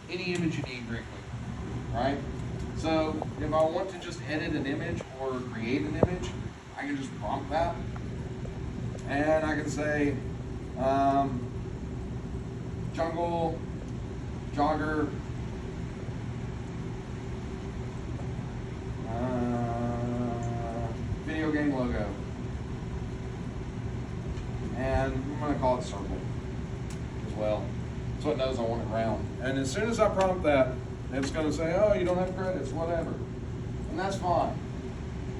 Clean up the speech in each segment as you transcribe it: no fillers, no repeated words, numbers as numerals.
any image you need very quickly, right? So if I want to just edit an image or create an image, I can just prompt that, and I can say jungle jogger video game logo, and I'm going to call it circle as well, so it knows I want it round. And as soon as I prompt that, it's going to say, oh, you don't have credits, whatever, and that's fine.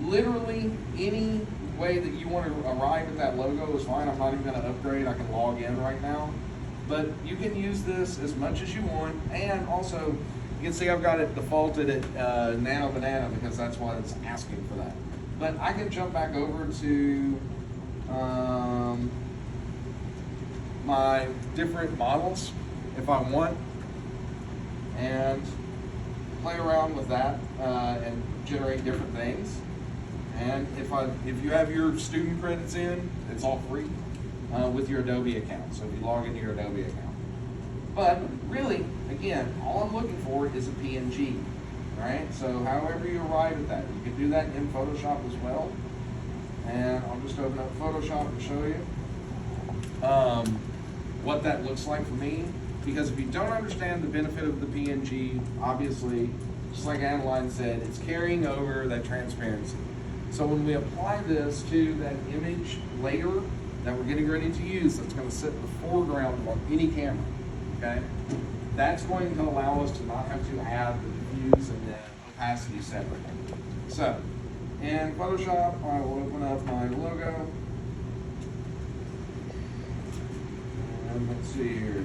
Literally any way that you want to arrive at that logo is fine. I'm not even going to upgrade. I can log in right now, but you can use this as much as you want. And also, you can see I've got it defaulted at Nano Banana because that's what it's asking for that. But I can jump back over to my different models if I want, and play around with that and generate different things. And if you have your student credits in, it's all free with your Adobe account. So if you log into your Adobe account. But really, again, all I'm looking for is a PNG, right? So however you arrive at that, you can do that in Photoshop as well. And I'll just open up Photoshop and show you what that looks like for me. Because if you don't understand the benefit of the PNG, obviously, just like Adeline said, it's carrying over that transparency. So when we apply this to that image layer that we're getting ready to use, that's going to sit in the foreground on any camera, okay? That's going to allow us to not have to add the diffuse and the opacity separately. So, in Photoshop, I will open up my logo. And let's see here.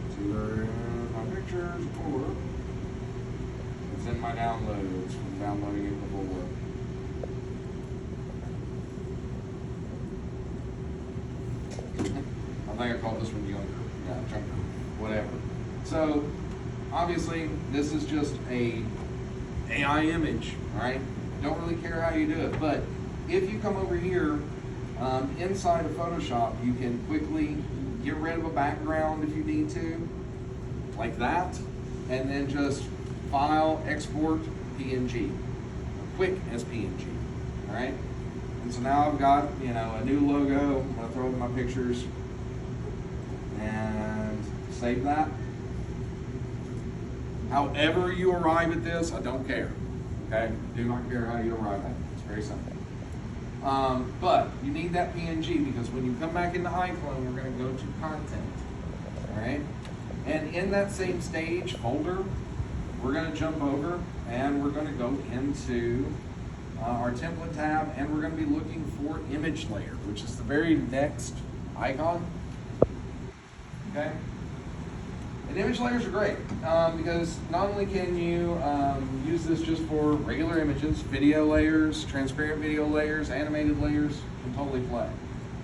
It's either in my pictures or it's in my downloads from downloading it before. I think I called this one Junker. Yeah, Junker. Whatever. So, obviously, this is just a AI image, right? Don't really care how you do it, but if you come over here inside of Photoshop, you can quickly get rid of a background if you need to, like that, and then just file, export, PNG, quick as PNG, all right? And so now I've got, a new logo. I'm gonna throw in my pictures and save that. However you arrive at this, I don't care, okay? Do not care how you arrive at it. It's very simple. But you need that PNG because when you come back into iClone, we're going to go to content, all right? And in that same stage folder, we're going to jump over and we're going to go into our template tab, and we're going to be looking for image layer, which is the very next icon, okay? And image layers are great because not only can you use this just for regular images, video layers, transparent video layers, animated layers can totally play.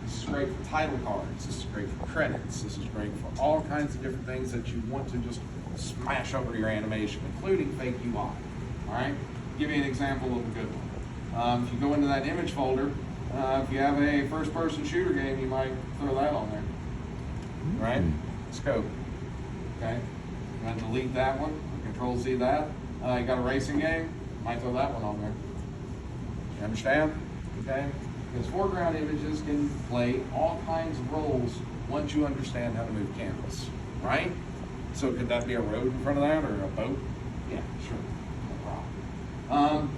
This is great for title cards, this is great for credits, this is great for all kinds of different things that you want to just smash over your animation, including fake UI, all right? Give you an example of a good one. If you go into that image folder, if you have a first-person shooter game, you might throw that on there, right? Scope. Okay, I'm going to delete that one, Control-Z that. You got a racing game, might throw that one on there. You understand? Okay, because foreground images can play all kinds of roles once you understand how to move cameras, right? So could that be a road in front of that or a boat? Yeah, sure, no problem.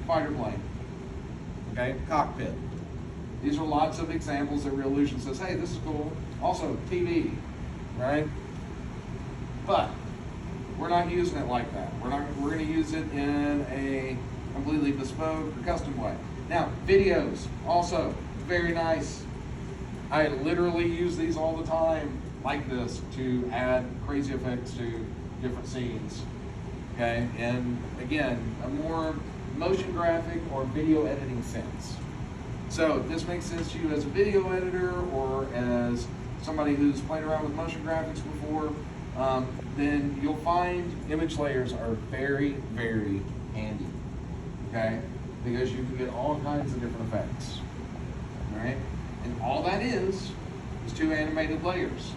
Fighter plane, okay, cockpit. These are lots of examples that Reallusion says, hey, this is cool. Also, TV, right? But we're not using it like that. We're going to use it in a completely bespoke or custom way. Now, videos, also very nice. I literally use these all the time, like this, to add crazy effects to different scenes. Okay, and again, a more motion graphic or video editing sense. So if this makes sense to you as a video editor or as somebody who's played around with motion graphics before, then you'll find image layers are very, very handy, okay? Because you can get all kinds of different effects, all right? And all that is is 2 animated layers.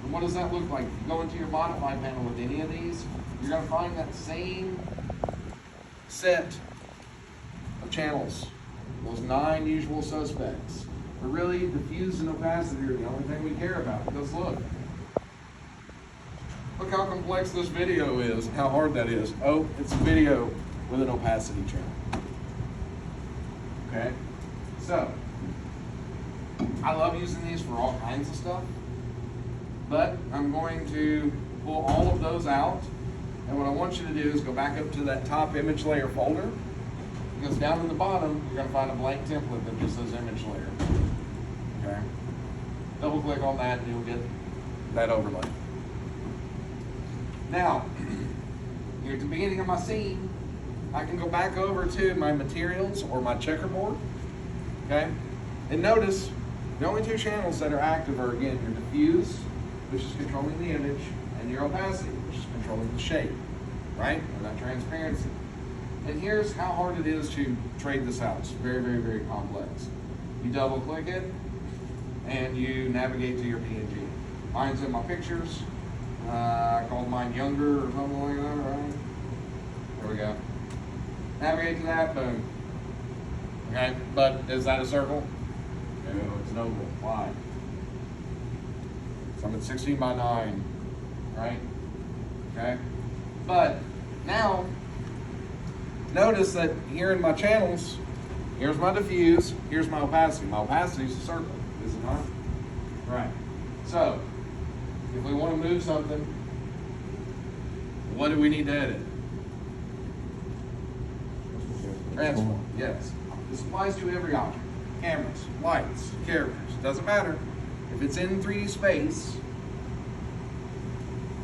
And what does that look like? If you go into your modify panel with any of these, you're going to find that same set of channels, those 9 usual suspects. But really, diffuse and opacity are the only thing we care about, because look how complex this video is, and how hard that is. Oh, it's a video with an opacity channel. Okay? So, I love using these for all kinds of stuff, but I'm going to pull all of those out, and what I want you to do is go back up to that top image layer folder, because down in the bottom, you're going to find a blank template that just says image layer. Okay? Double click on that and you'll get that overlay. Now, here at the beginning of my scene, I can go back over to my materials or my checkerboard, okay? And notice the only 2 channels that are active are, again, your diffuse, which is controlling the image, and your opacity, which is controlling the shape, right? Or that transparency. And here's how hard it is to trade this out. It's very, very, very complex. You double click it, and you navigate to your PNG. Mine's in my pictures. I called mine younger or something like that, right? There we go. Navigate to that, boom. Okay, but is that a circle? No, it's an oval. Why? So I'm at 16 by 9, right? Okay, but now notice that here in my channels, here's my diffuse, here's my opacity. My opacity is a circle, is it not? Right. So if we want to move something, what do we need to edit? Transform, yes. This applies to every object. Cameras, lights, characters, doesn't matter. If it's in 3D space,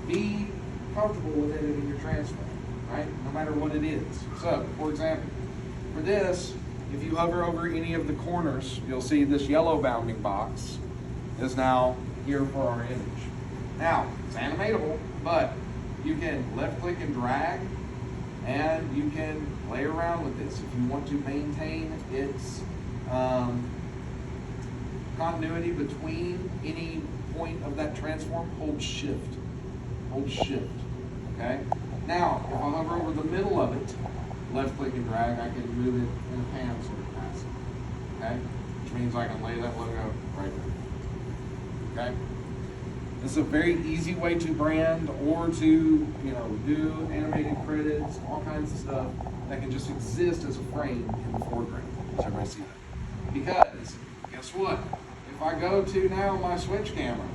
be comfortable with editing your transform, right? No matter what it is. So, for example, for this, if you hover over any of the corners, you'll see this yellow bounding box is now here for our image. Now, it's animatable, but you can left click and drag, and you can play around with this. If you want to maintain its continuity between any point of that transform, hold shift. Hold shift, okay? Now, if I hover over the middle of it, left click and drag, I can move it in a pan sort of pass, okay? Which means I can lay that logo right there, okay? This is a very easy way to brand or to, do animated credits, all kinds of stuff that can just exist as a frame in the foreground. Does everybody see that? Because, guess what? If I go to now my switch camera,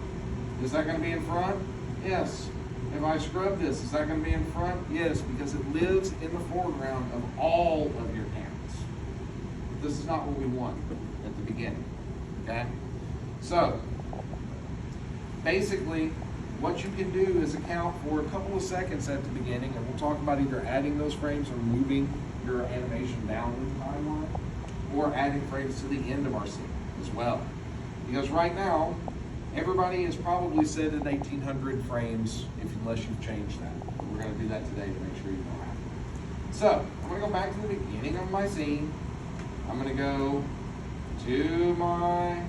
is that going to be in front? Yes. If I scrub this, is that going to be in front? Yes, because it lives in the foreground of all of your cameras. This is not what we want at the beginning, okay? So, basically, what you can do is account for a couple of seconds at the beginning, and we'll talk about either adding those frames or moving your animation down the timeline, or adding frames to the end of our scene as well. Because right now, everybody is probably set at 1800 frames, unless you've changed that. We're going to do that today to make sure you don't have to. So, I'm going to go back to the beginning of my scene. I'm going to go to my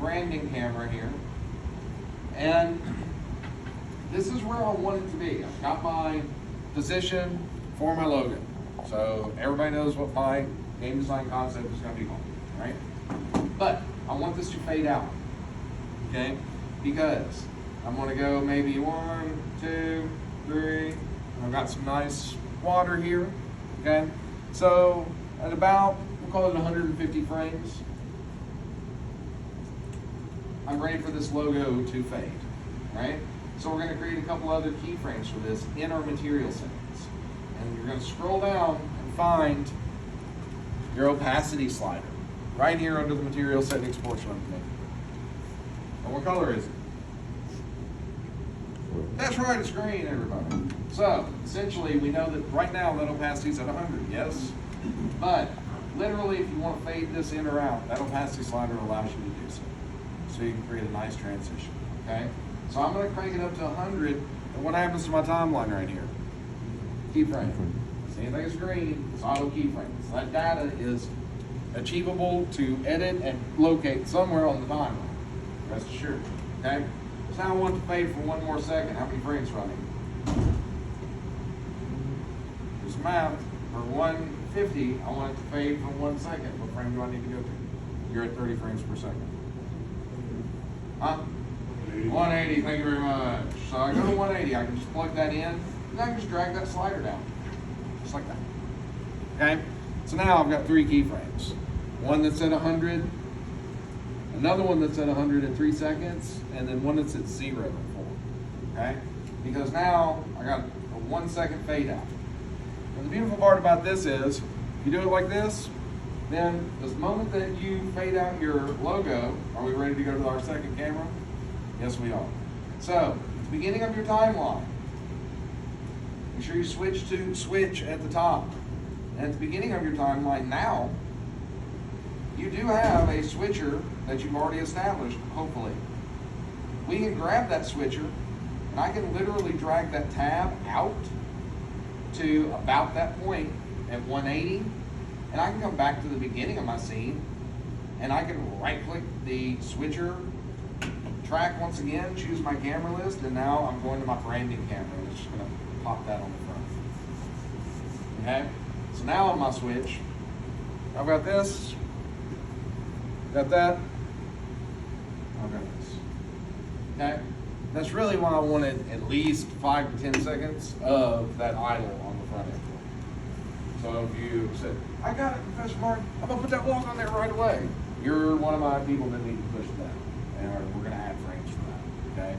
branding camera here. And this is where I want it to be. I've got my position for my logo. So everybody knows what my game design concept is going to be called, right? But I want this to fade out, okay? Because I'm going to go maybe 1, 2, 3. I've got some nice water here, okay? So at about, we'll call it 150 frames, I'm ready for this logo to fade, right? So we're going to create a couple other keyframes for this in our material settings. And you're going to scroll down and find your opacity slider right here under the material settings portion of the menu. And what color is it? That's right, it's green, everybody. So essentially, we know that right now that opacity is at 100, yes? But literally, if you want to fade this in or out, that opacity slider allows you to do so. So you can create a nice transition, okay? So I'm going to crank it up to 100, and what happens to my timeline right here? Keyframe. See, anything is green, it's auto keyframe. So that data is achievable to edit and locate somewhere on the timeline. Rest assured. Okay? So now I want to fade for one more second. How many frames do I need? Do some math. For 150, I want it to fade for 1 second. What frame do I need to go to? You're at 30 frames per second. Huh? 180, thank you very much. So I go to 180, I can just plug that in, and I can just drag that slider down. Just like that. Okay? So now I've got 3 keyframes. One that's at 100, another one that's at 100 in 3 seconds, and then one that's at 0 in 4. Okay? Because now I got a 1 second fade out. And the beautiful part about this is, if you do it like this, then the moment that you fade out your logo, are we ready to go to our second camera? Yes, we are. So, at the beginning of your timeline, make sure you switch at the top. And at the beginning of your timeline now, you do have a switcher that you've already established, hopefully. We can grab that switcher, and I can literally drag that tab out to about that point at 180, and I can come back to the beginning of my scene, and I can right-click the switcher track once again, choose my camera list, and now I'm going to my branding camera, and it's just going to pop that on the front. Okay? So now on my switch, I've got this, got that, I've got this. Okay? That's really why I wanted at least 5 to 10 seconds of that idle on the front end. So if you said, I got it, Professor Martin, I'm going to put that walk on there right away. You're one of my people that need to push that. And we're going to add frames for that. Okay?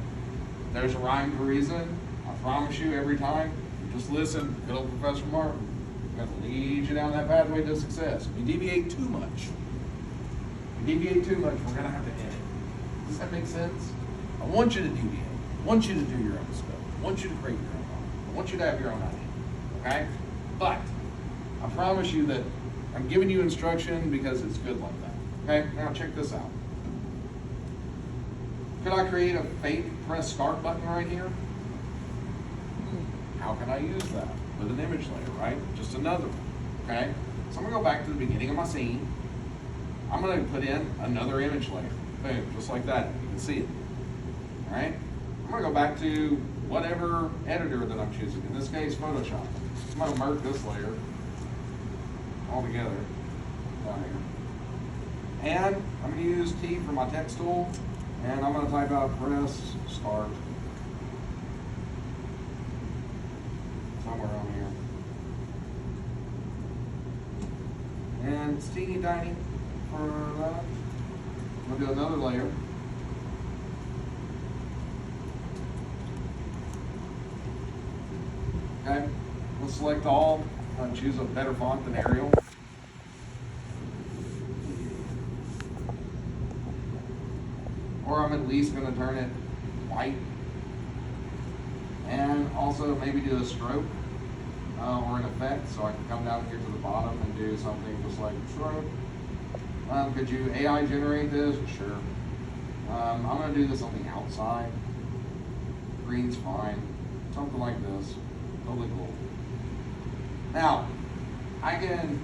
There's a rhyme or reason. I promise you every time, you just listen, good old Professor Martin. I'm going to lead you down that pathway to success. If you deviate too much, we're going to have to end it. Does that make sense? I want you to deviate. I want you to do your own stuff. I want you to create your own art. I want you to have your own idea. Okay? But I promise you that I'm giving you instruction because it's good like that. Okay? Now check this out. Could I create a fake press start button right here? How can I use that? With an image layer, right? Just another one. Okay? So I'm going to go back to the beginning of my scene. I'm going to put in another image layer. Boom, just like that. You can see it. All right? I'm going to go back to whatever editor that I'm choosing. In this case, Photoshop. I'm going to merge this layer all together down here. And I'm going to use T for my text tool. And I'm going to type out press start somewhere on here. And it's teeny tiny for that. I'm going to do another layer. Okay, let's select all and choose a better font than Arial. Or I'm at least going to turn it white. And also maybe do a stroke or an effect, so I can come down here to the bottom and do something just like stroke. Could you AI generate this? Sure. I'm going to do this on the outside. Green's fine. Something like this. Totally cool. Now, I can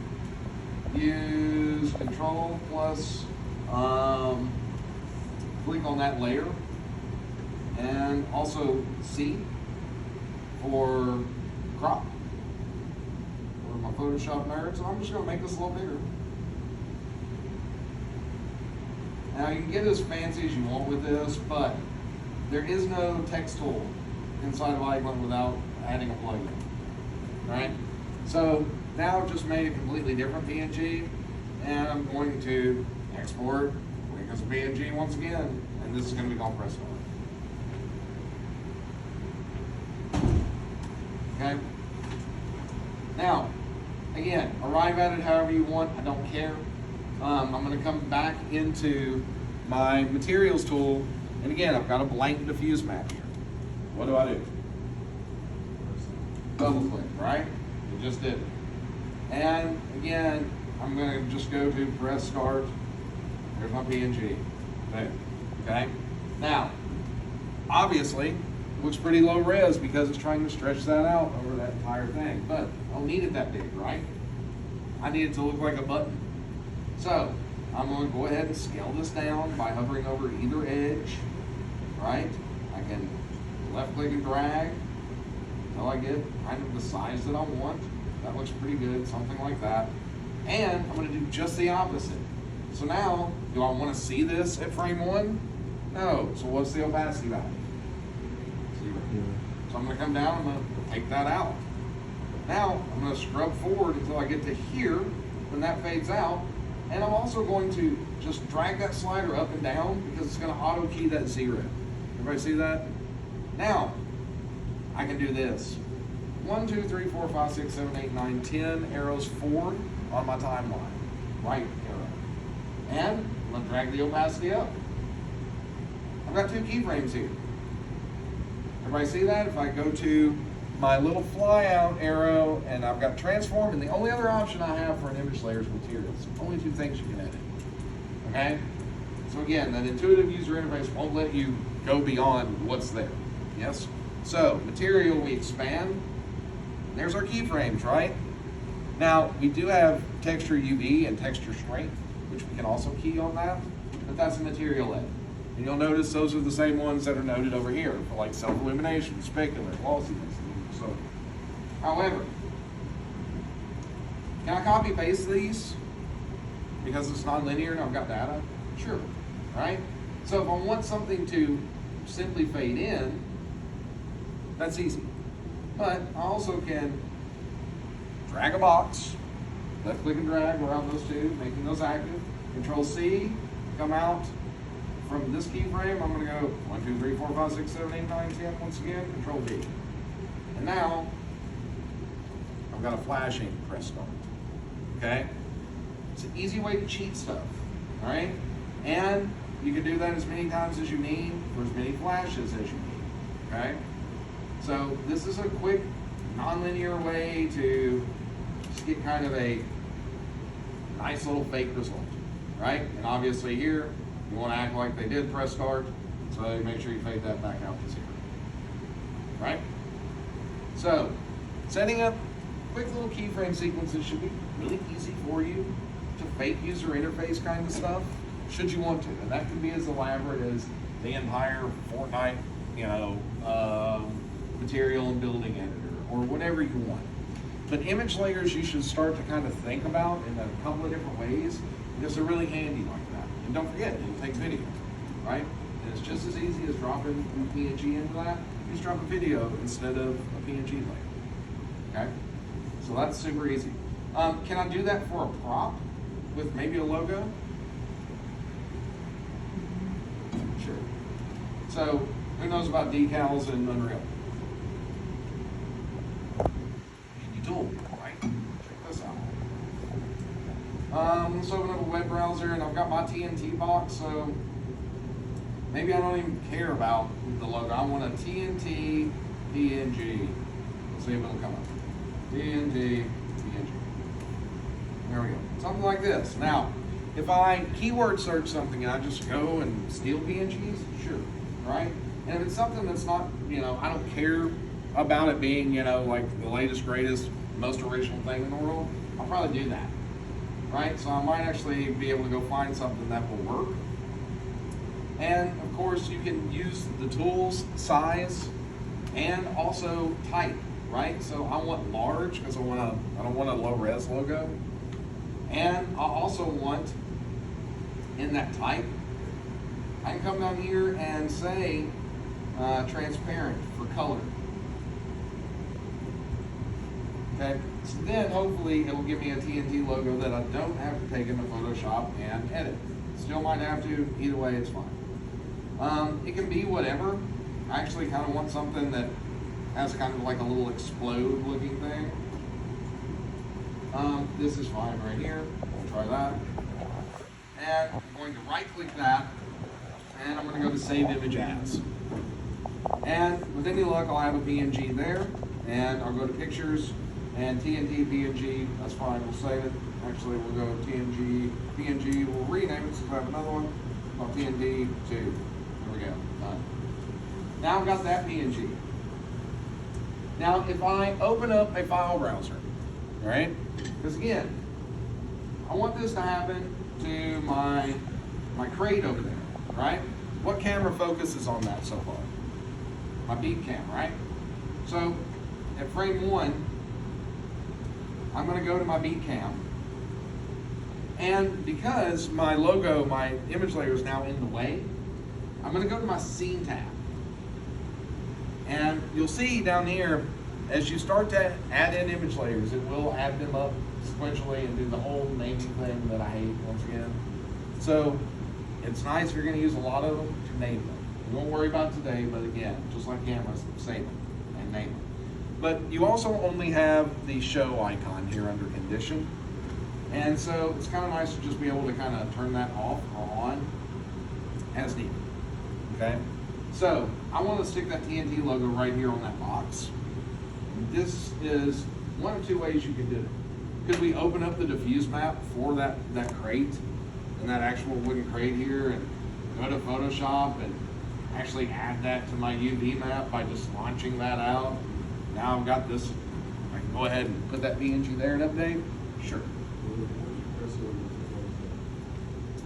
use Control plus click on that layer, and also C for crop. Or my Photoshop nerds. So I'm just going to make this a little bigger. Now you can get as fancy as you want with this, but there is no text tool inside of iClone without adding a plugin. Right? So now I've just made a completely different PNG, and I'm going to export as a PNG once again, and this is going to be called Press Start. Okay? Now, again, arrive at it however you want. I don't care. I'm going to come back into my materials tool, and again, I've got a blank diffuse map here. What do? Double click, right? It just did it. And again, I'm going to just go to press start. There's my PNG. Okay? Now, obviously, it looks pretty low res because it's trying to stretch that out over that entire thing. But I don't need it that big, right? I need it to look like a button. So, I'm going to go ahead and scale this down by hovering over either edge. right? I can left click and drag until I get kind of the size that I want. That looks pretty good, something like that. And I'm gonna do just the opposite. So now, do I wanna see this at frame 1? No, so what's the opacity value? 0. So I'm gonna come down, I'm gonna take that out. Now, I'm gonna scrub forward until I get to here, when that fades out, and I'm also going to just drag that slider up and down because it's gonna auto key that 0. Everybody see that? Now, I can do this. 1, 2, 3, 4, 5, 6, 7, 8, 9, 10 arrows forward on my timeline. Right arrow. And I'm gonna drag the opacity up. I've got 2 keyframes here. Everybody see that? If I go to my little fly out arrow and I've got transform, and the only other option I have for an image layer is materials. Only 2 things you can edit. Okay? So again, that intuitive user interface won't let you go beyond what's there. Yes? So, material we expand. There's our keyframes, right? Now, we do have texture UV and texture strength, which we can also key on that, but that's a material edit. And you'll notice those are the same ones that are noted over here for like self-illumination, specular, glossiness, and so. However, can I copy paste these because it's non-linear and I've got data? Sure, right? So if I want something to simply fade in, that's easy. But I also can drag a box, left click and drag around those 2, making those active. Control C, come out from this keyframe. I'm gonna go 1, 2, 3, 4, 5, 6, 7, 8, 9, 10 once again, Control V. And now, I've got a flashing press start, okay? It's an easy way to cheat stuff, all right? And you can do that as many times as you need for as many flashes as you need, okay? So this is a quick, non-linear way to just get kind of a nice little fake result, right? And obviously here, you want to act like they did press start, so you make sure you fade that back out to 0, right? So, setting up quick little keyframe sequences should be really easy for you to fake user interface kind of stuff, should you want to. And that can be as elaborate as the entire Fortnite, material and building editor, or whatever you want. But image layers you should start to kind of think about in a couple of different ways, because they're really handy like that. And don't forget, it takes video, right? And it's just as easy as dropping a PNG into that. You just drop a video instead of a PNG layer, okay? So that's super easy. Can I do that for a prop with maybe a logo? Sure. So who knows about decals in Unreal? Tool, right? Check this out. Let's open up a web browser, and I've got my TNT box, so maybe I don't even care about the logo. I want a TNT PNG. Let's see if it'll come up. TNT PNG. There we go. Something like this. Now, if I keyword search something and I just go and steal PNGs, sure, right? And if it's something that's not, I don't care about it being, like the latest, greatest, most original thing in the world, I'll probably do that, right? So I might actually be able to go find something that will work. And of course, you can use the tools, size, and also type, right? So I want large because I don't want a low res logo. And I also want in that type, I can come down here and say transparent for color. Okay, so then hopefully it'll give me a TNT logo that I don't have to take into Photoshop and edit. Still might have to, either way it's fine. It can be whatever. I actually kind of want something that has kind of like a little explode looking thing. This is fine right here. We'll try that. And I'm going to right click that, and I'm going to go to Save Image As. And with any luck, I'll have a PNG there, and I'll go to Pictures, and TNT PNG, that's fine, we'll save it. Actually, we'll go TNG PNG, we'll rename it since I have another one, called TNT 2. There we go, done. Now I've got that PNG. Now, if I open up a file browser, all right, because again, I want this to happen to my crate over there, right? what camera focuses on that so far? My bead cam, right? So at frame 1, I'm going to go to my bead cam. And because my logo, my image layer is now in the way, I'm going to go to my scene tab. And you'll see down here, as you start to add in image layers, it will add them up sequentially and do the whole naming thing that I hate once again. So it's nice if you're going to use a lot of them to name them. We won't worry about it today, but again, just like cameras, save them and name them. But you also only have the show icon here under condition. And so it's kind of nice to just be able to kind of turn that off or on as needed. Okay? So I want to stick that TNT logo right here on that box. This is one of two ways you can do it. Could we open up the diffuse map for that crate and that actual wooden crate here and go to Photoshop and actually add that to my UV map by just launching that out? Now I've got this, I can go ahead and put that PNG there and update? Sure.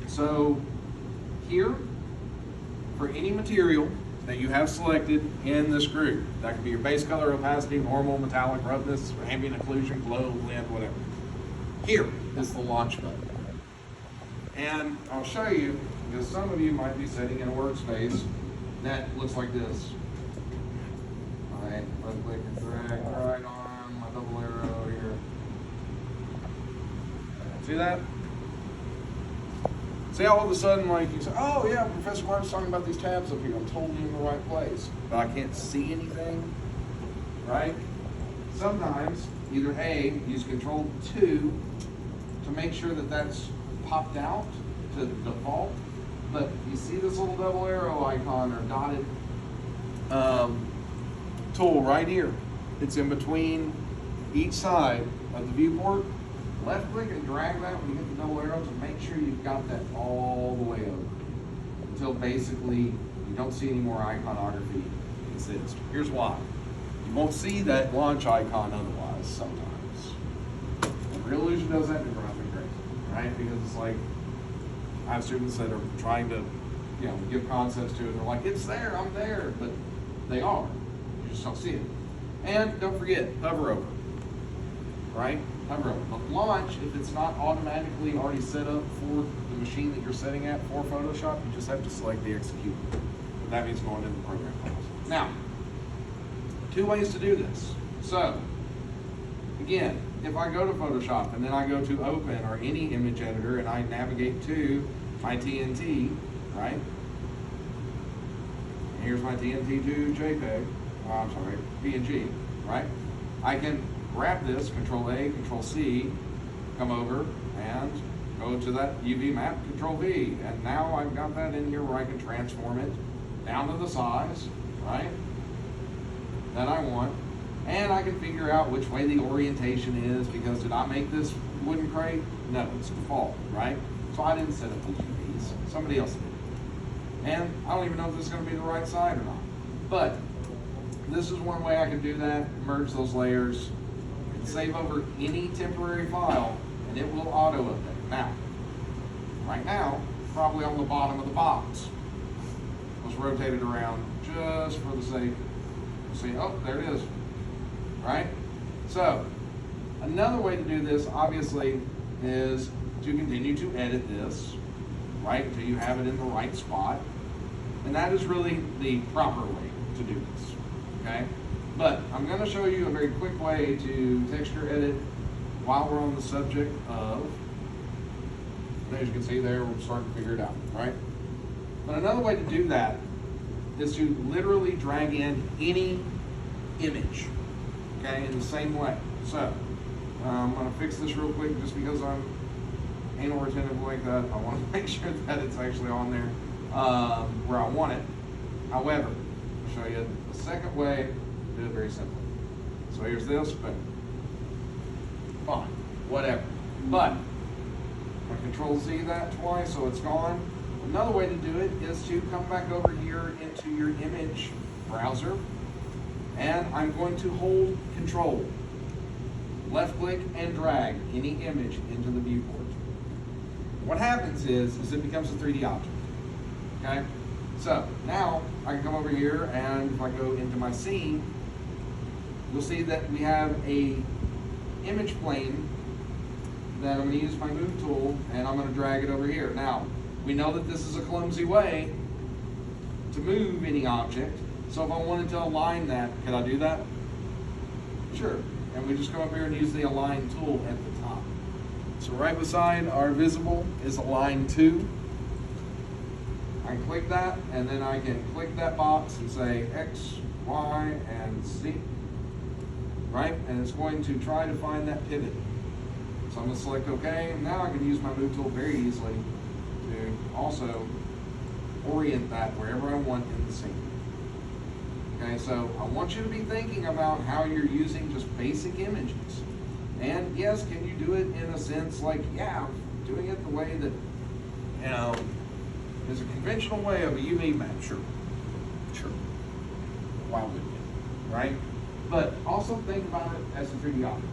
So here, for any material that you have selected in this group, that could be your base color, opacity, normal, metallic, roughness, ambient occlusion, glow, blend, whatever. Here is the launch button. And I'll show you, because some of you might be sitting in a workspace that looks like this. All right, left click and drag right on my double arrow here. See that? See how all of a sudden, like, you say, oh yeah, Professor Martin's talking about these tabs up here. I'm totally in the right place, but I can't see anything, right? Sometimes, either A, use Control 2 to make sure that that's popped out to default, but you see this little double arrow icon or dotted tool right here. It's in between each side of the viewport. Left click and drag that when you hit the double arrow to make sure you've got that all the way over until basically you don't see any more iconography exist. Here's why. You won't see that launch icon otherwise sometimes. And Real Illusion does that, it drives me crazy, right? Because it's like, I have students that are trying to, give concepts to it, and they're like, it's there, I'm there, but they are. You just don't see it. And don't forget, hover over, right? Hover over. But launch, if it's not automatically already set up for the machine that you're setting at for Photoshop, you just have to select the execute. That means going into the program files. Now, two ways to do this. So, again, if I go to Photoshop and then I go to open or any image editor and I navigate to my TNT, right? And here's my TNT to JPEG, PNG, right? I can grab this, Control A, Control C, come over and go to that UV map, Control V, and now I've got that in here where I can transform it down to the size, right, that I want, and I can figure out which way the orientation is, because did I make this wooden crate? No, it's default, right? So I didn't set up these UVs, somebody else did. And I don't even know if this is going to be the right side or not, but this is one way I can do that, merge those layers, save over any temporary file, and it will auto update. Now, right now, probably on the bottom of the box. Let's rotate it around just for the sake. See, oh, there it is, right? So, another way to do this, obviously, is to continue to edit this, right, until you have it in the right spot. And that is really the proper way to do this, okay? But I'm going to show you a very quick way to texture edit while we're on the subject of, as you can see there, we're starting to figure it out, right? But another way to do that is to literally drag in any image, okay, in the same way. So, I'm going to fix this real quick just because I'm anal retentive like that. I want to make sure that it's actually on there where I want it. However, I'll show you the second way. Do it very simply. So here's this, but fine, whatever. But I Control Z that twice so it's gone. Another way to do it is to come back over here into your image browser, and I'm going to hold Control, left click and drag any image into the viewport. What happens is it becomes a 3D object. Okay? So now I can come over here, and if I go into my scene, you'll see that we have a image plane that I'm going to use my move tool, and I'm going to drag it over here. Now, we know that this is a clumsy way to move any object, so if I wanted to align that, could I do that? Sure. And we just come up here and use the align tool at the top. So right beside our visible is align to. I can click that, and then I can click that box and say X, Y, and Z. Right? And it's going to try to find that pivot. So I'm going to select OK. Now I can use my move tool very easily to also orient that wherever I want in the scene. Okay, so I want you to be thinking about how you're using just basic images. And yes, can you do it in a sense like, yeah, doing it the way that, you know, is a conventional way of a UV map? Sure. Sure. Why wouldn't you? Right? But also think about it as a 3D object,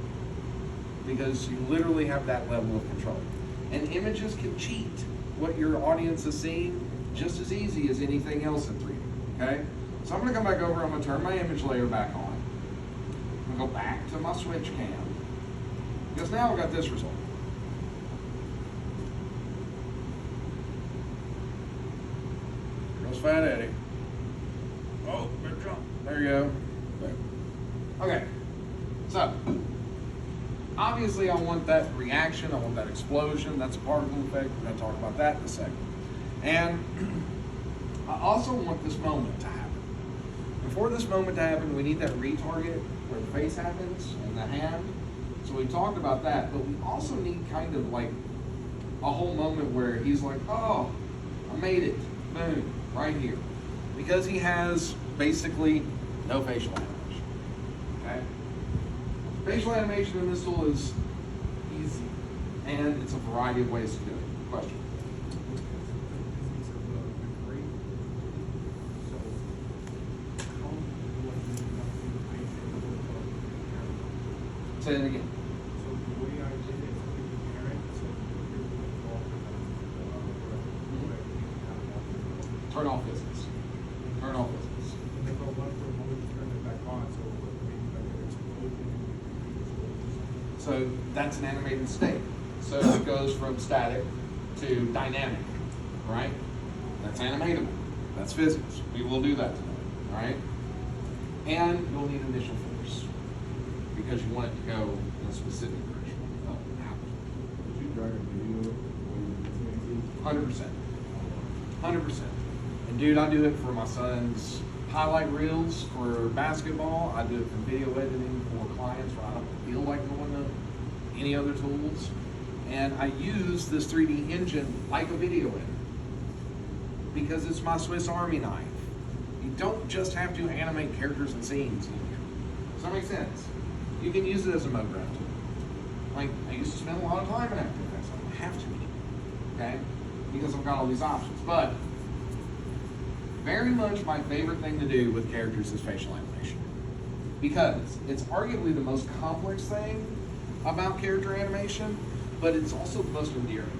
because you literally have that level of control. And images can cheat what your audience is seeing just as easy as anything else in 3D, okay? So I'm gonna come back over, I'm gonna turn my image layer back on. I'm gonna go back to my switch cam, because now I've got this result. There goes Fat Eddie. Oh, better jump. There you go. Okay, so obviously I want that reaction, I want that explosion, that's a particle effect. We're going to talk about that in a second. And I also want this moment to happen. And for this moment to happen, we need that retarget where the face happens and the hand. So we talked about that, but we also need kind of like a whole moment where he's like, oh, I made it, boom, right here. Because he has basically no facial animation. Okay? Facial animation in this tool is easy, and it's a variety of ways to do it. Question? Say it again. So the way I did it, Turn off business. Turn off business. So that's an animated state. So it goes from static to dynamic, right? That's animatable. That's physics. We will do that today, all right? And you'll need initial force because you want it to go in a specific direction. Up and out. Did you drag a video when you 100%. 100%. And dude, I do it for my son's highlight reels for basketball. I do it for video editing for clients where I don't feel like going to any other tools. And I use this 3D engine like a video editor because it's my Swiss Army knife. You don't just have to animate characters and scenes in here. Does that make sense? You can use it as a mode graph tool. Like, I used to spend a lot of time in After Effects. I don't have to anymore, okay? Because I've got all these options. But very much my favorite thing to do with characters is facial animation, because it's arguably the most complex thing about character animation, but it's also the most endearing.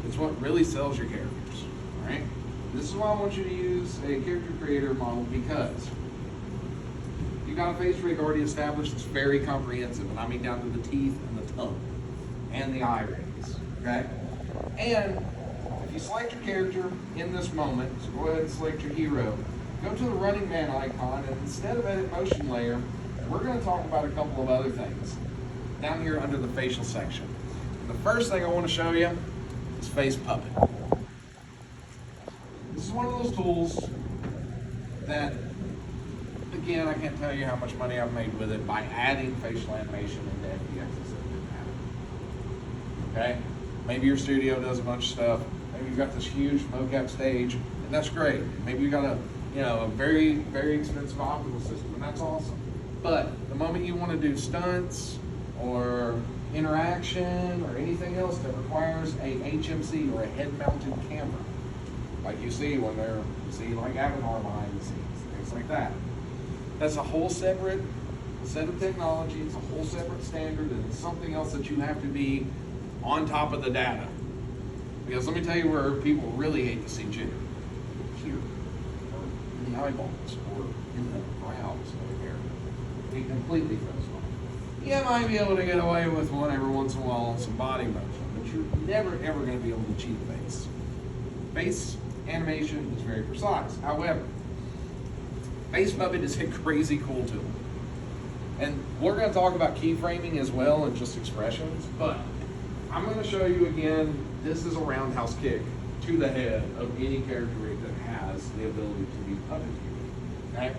It's what really sells your characters, all right? This is why I want you to use a character creator model, because you've got a face rig already established that's very comprehensive, and I mean down to the teeth and the tongue and the eye rays, okay? And if you select your character in this moment, so go ahead and select your hero, go to the running man icon, and instead of edit motion layer, we're going to talk about a couple of other things down here under the facial section. And the first thing I want to show you is Face Puppet. This is one of those tools that, again, I can't tell you how much money I've made with it by adding facial animation into FBX instead of didn't have it. Okay? Maybe your studio does a bunch of stuff. Maybe you've got this huge mocap stage, and that's great. Maybe you've got a very, very expensive optical system, and that's awesome. But the moment you want to do stunts or interaction or anything else that requires a HMC or a head-mounted camera, like you see when you see like Avatar behind the scenes, things like that. That's a whole separate set of technology. It's a whole separate standard, and it's something else that you have to be on top of the data. Because let me tell you where people really hate to see jitter. Here. eyeballs or in the brows over here. Be completely frozen off. You might be able to get away with one every once in a while on some body motion, but you're never ever going to be able to cheat face. Face animation is very precise. However, Face Puppet is a crazy cool tool. And we're going to talk about keyframing as well and just expressions, but I'm going to show you again, this is a roundhouse kick to the head of any character rig that has the ability to be puppeteered. Okay?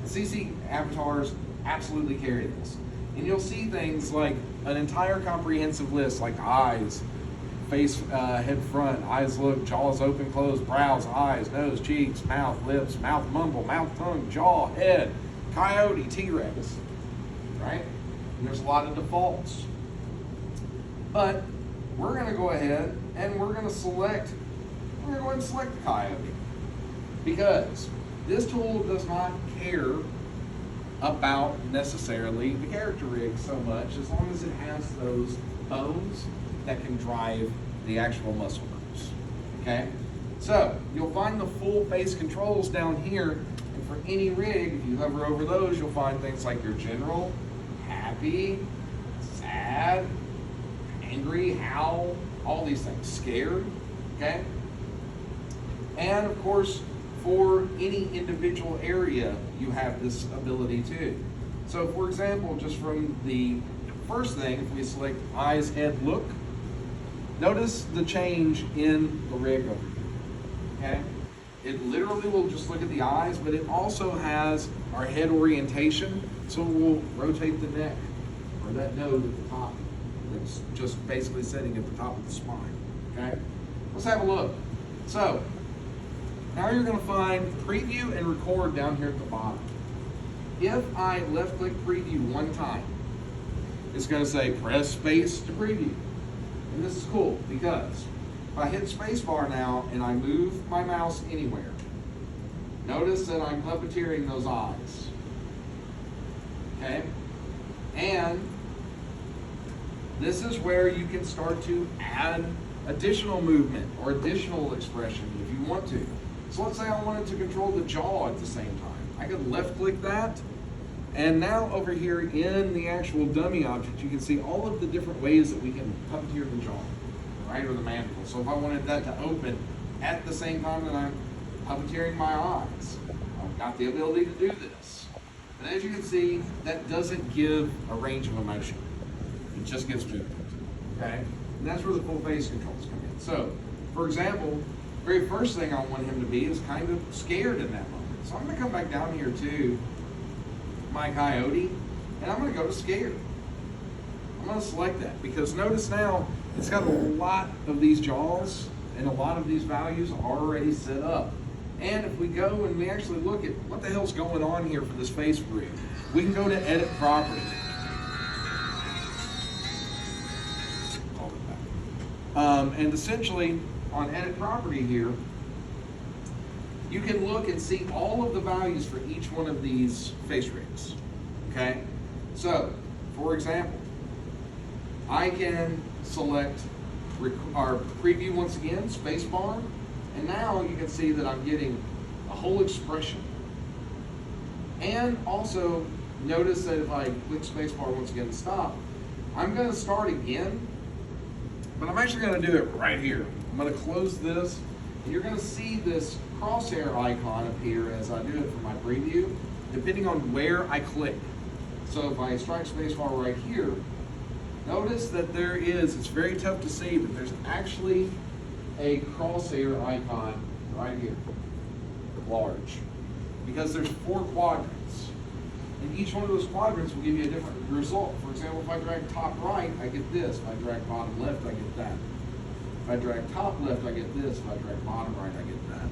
The CC avatars absolutely carry this. And you'll see things like an entire comprehensive list like eyes, face, head front, eyes look, jaws open, closed, brows, eyes, nose, cheeks, mouth, lips, mouth mumble, mouth tongue, jaw, head, coyote, T-Rex, right? And there's a lot of defaults. But we're gonna go ahead and we're gonna go ahead and select the coyote because this tool does not care about necessarily the character rig so much as long as it has those bones that can drive the actual muscle groups, okay? So, you'll find the full face controls down here, and for any rig, if you hover over those, you'll find things like your general, happy, sad, angry, howl, all these things, scared, okay? And of course, for any individual area, you have this ability too. So for example, just from the first thing, if we select eyes, head, look, notice the change in the rig over here, okay? It literally will just look at the eyes, but it also has our head orientation, so it will rotate the neck, or that node at the top, that's just basically sitting at the top of the spine, okay? Let's have a look. So, now you're gonna find preview and record down here at the bottom. If I left click preview one time, it's gonna say press space to preview. And this is cool because if I hit space bar now and I move my mouse anywhere, notice that I'm puppeteering those eyes, okay? And this is where you can start to add additional movement or additional expression if you want to. So let's say I wanted to control the jaw at the same time. I could left click that, and now over here in the actual dummy object, you can see all of the different ways that we can puppeteer the jaw, right, or the mandible. So if I wanted that to open at the same time that I'm puppeteering my eyes, I've got the ability to do this. And as you can see, that doesn't give a range of emotion. It just gives movement, okay? And that's where the full face controls come in. So, for example, the very first thing I want him to be is kind of scared in that moment. So I'm gonna come back down here to my coyote, and I'm gonna go to scared. I'm gonna select that because notice now it's got a lot of these jaws and a lot of these values already set up. And if we go and we actually look at what the hell's going on here for this face rig, we can go to edit property. And essentially on edit property here, you can look and see all of the values for each one of these face rigs, okay? So, for example, I can select our preview once again, space bar, and now you can see that I'm getting a whole expression. And also, notice that if I click space bar once again to stop, I'm gonna start again, but I'm actually gonna do it right here. I'm gonna close this, and you're gonna see this crosshair icon appear as I do it for my preview, depending on where I click. So if I strike spacebar right here, notice that there is, it's very tough to see, but there's actually a crosshair icon right here, large, because there's 4 quadrants. And each one of those quadrants will give you a different result. For example, if I drag top right, I get this. If I drag bottom left, I get that. If I drag top left, I get this. If I drag bottom right, I get that.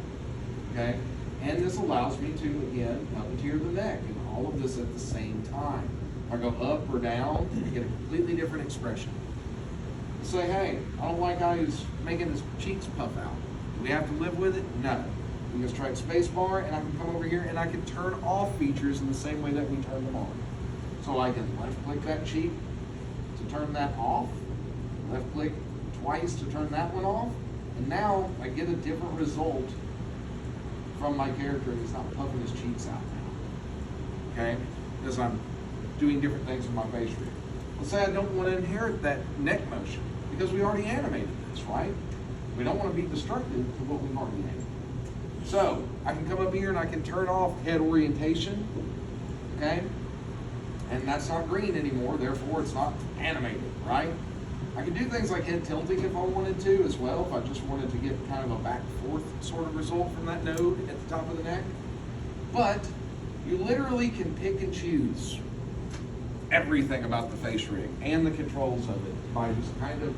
Okay? And this allows me to, again, puppeteer the neck and all of this at the same time. If I go up or down, I get a completely different expression. Say, hey, I don't like how he's making his cheeks puff out. Do we have to live with it? No. We can strike space bar and I can come over here and I can turn off features in the same way that we turn them on. So I can left click that cheek to turn that off, left click twice to turn that one off, and now I get a different result from my character and he's not puffing his cheeks out now. Okay? Because I'm doing different things with my face rig. Let's say I don't want to inherit that neck motion because we already animated this, right? We don't want to be destructive to what we've already animated. So I can come up here and I can turn off head orientation, okay? And that's not green anymore, therefore it's not animated, right? I can do things like head tilting if I wanted to as well, if I just wanted to get kind of a back forth sort of result from that node at the top of the neck. But you literally can pick and choose everything about the face rig and the controls of it by just kind of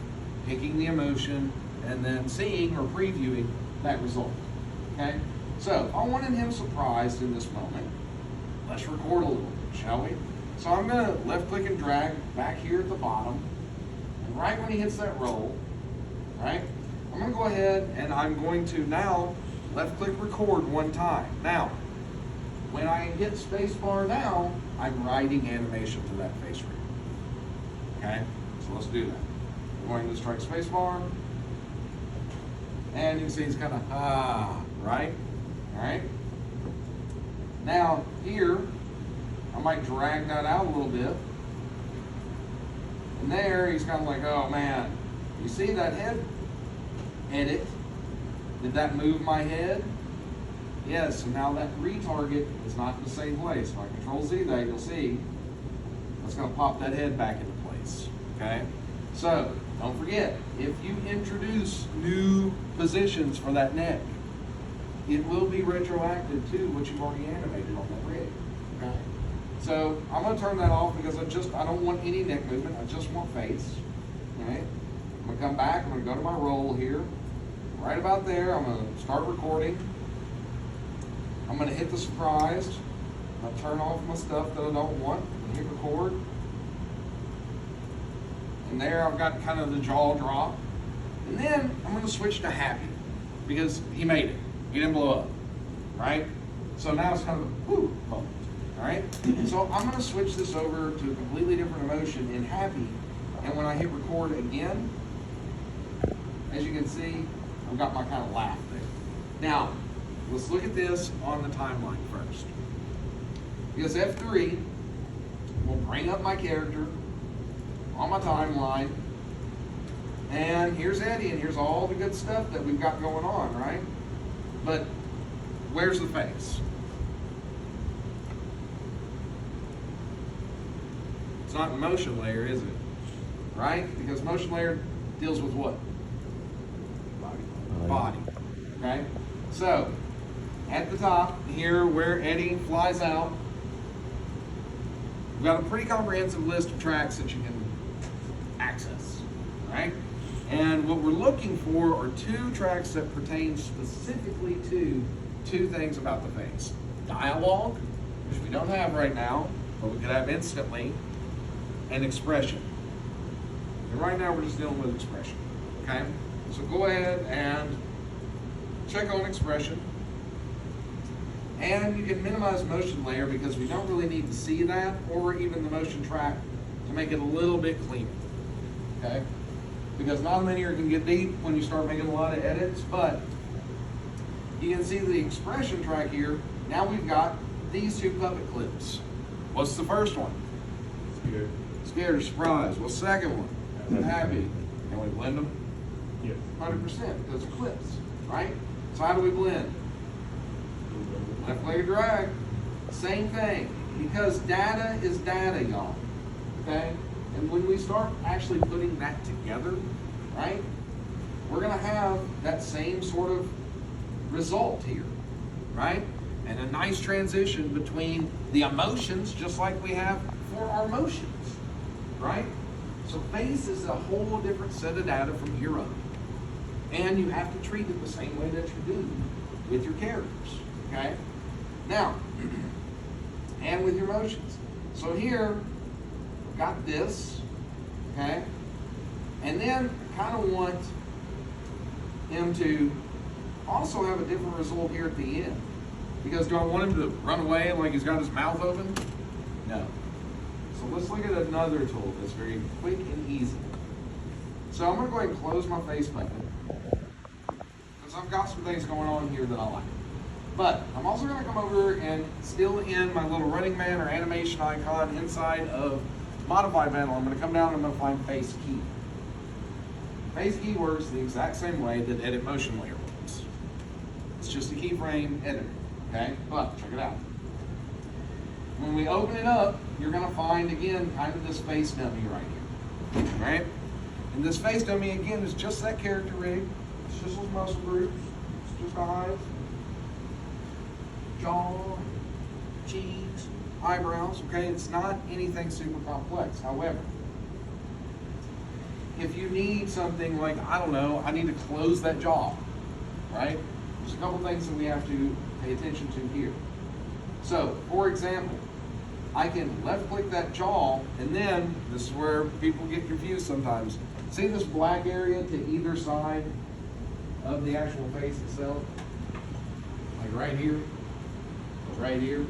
picking the emotion and then seeing or previewing that result, okay? So if I wanted him surprised in this moment, let's record a little bit, shall we? So I'm gonna left click and drag back here at the bottom, and right when he hits that roll, right, I'm gonna go ahead and I'm going to now left click record one time. Now, when I hit spacebar now, I'm writing animation to that face rig. Okay, so let's do that. We're going to strike spacebar, and you can see he's kind of right? All right. Now here, I might drag that out a little bit, and there he's kind of like, oh man, you see that head edit? Did that move my head? Yes, so now that retarget is not in the same place. If I control Z that, you'll see that's going to pop that head back into place, okay? So, don't forget, if you introduce new positions for that neck, it will be retroactive to what you've already animated on that rig, okay? So, I'm going to turn that off because I don't want any neck movement, I just want face, okay? I'm going to come back, I'm going to go to my roll here. Right about there, I'm going to start recording. I'm going to hit the surprised. I'm going to turn off my stuff that I don't want and hit record. And there I've got kind of the jaw drop. And then I'm going to switch to happy because he made it. He didn't blow up, right? So now it's kind of a whoo moment, all right? So I'm going to switch this over to a completely different emotion in happy. And when I hit record again, as you can see, I've got my kind of laugh there. Now, let's look at this on the timeline first. Because F3 will bring up my character on my timeline. And here's Eddie, and here's all the good stuff that we've got going on, right? But where's the face? It's not in motion layer, is it? Right? Because motion layer deals with what? Body. Okay? So, at the top here where Eddie flies out, we've got a pretty comprehensive list of tracks that you can access, right? And what we're looking for are two tracks that pertain specifically to two things about the face. Dialogue, which we don't have right now, but we could have instantly, and expression. And right now we're just dealing with expression, okay? So go ahead and check on expression. And you can minimize motion layer because we don't really need to see that or even the motion track to make it a little bit cleaner, okay? Because nonlinear can get deep when you start making a lot of edits, but you can see the expression track here. Now we've got these two puppet clips. What's the first one? Scared. Scared or surprised. What's the second one? Happy. Can we blend them? Yes. 100%, because they're clips, right? So how do we blend? Left leg drag. Same thing, because data is data, y'all, okay? And when we start actually putting that together, right, we're gonna have that same sort of result here, right? And a nice transition between the emotions, just like we have for our motions, right? So face is a whole different set of data from here up. And you have to treat it the same way that you do with your characters, okay? Now, and with your motions. So here, we've got this, okay? And then I kind of want him to also have a different result here at the end. Because do I want him to run away like he's got his mouth open? No. So let's look at another tool that's very quick and easy. So I'm gonna go ahead and close my face button because I've got some things going on here that I like. But I'm also gonna come over and still in my little Running Man or animation icon inside of Modify panel, I'm gonna come down and I'm gonna find Face Key. Face Key works the exact same way that Edit Motion Layer works. It's just a keyframe editor, okay? But check it out. When we open it up, you're gonna find, again, kind of this face dummy right here, right? And this face dummy, again, is just that character rig. It's just those muscle groups. It's just eyes, jaw, cheeks, eyebrows, okay? It's not anything super complex. However, if you need something like, I don't know, I need to close that jaw, right? There's a couple things that we have to pay attention to here. So, for example, I can left click that jaw, and then, this is where people get confused sometimes. See this black area to either side of the actual face itself? Like right here, right here.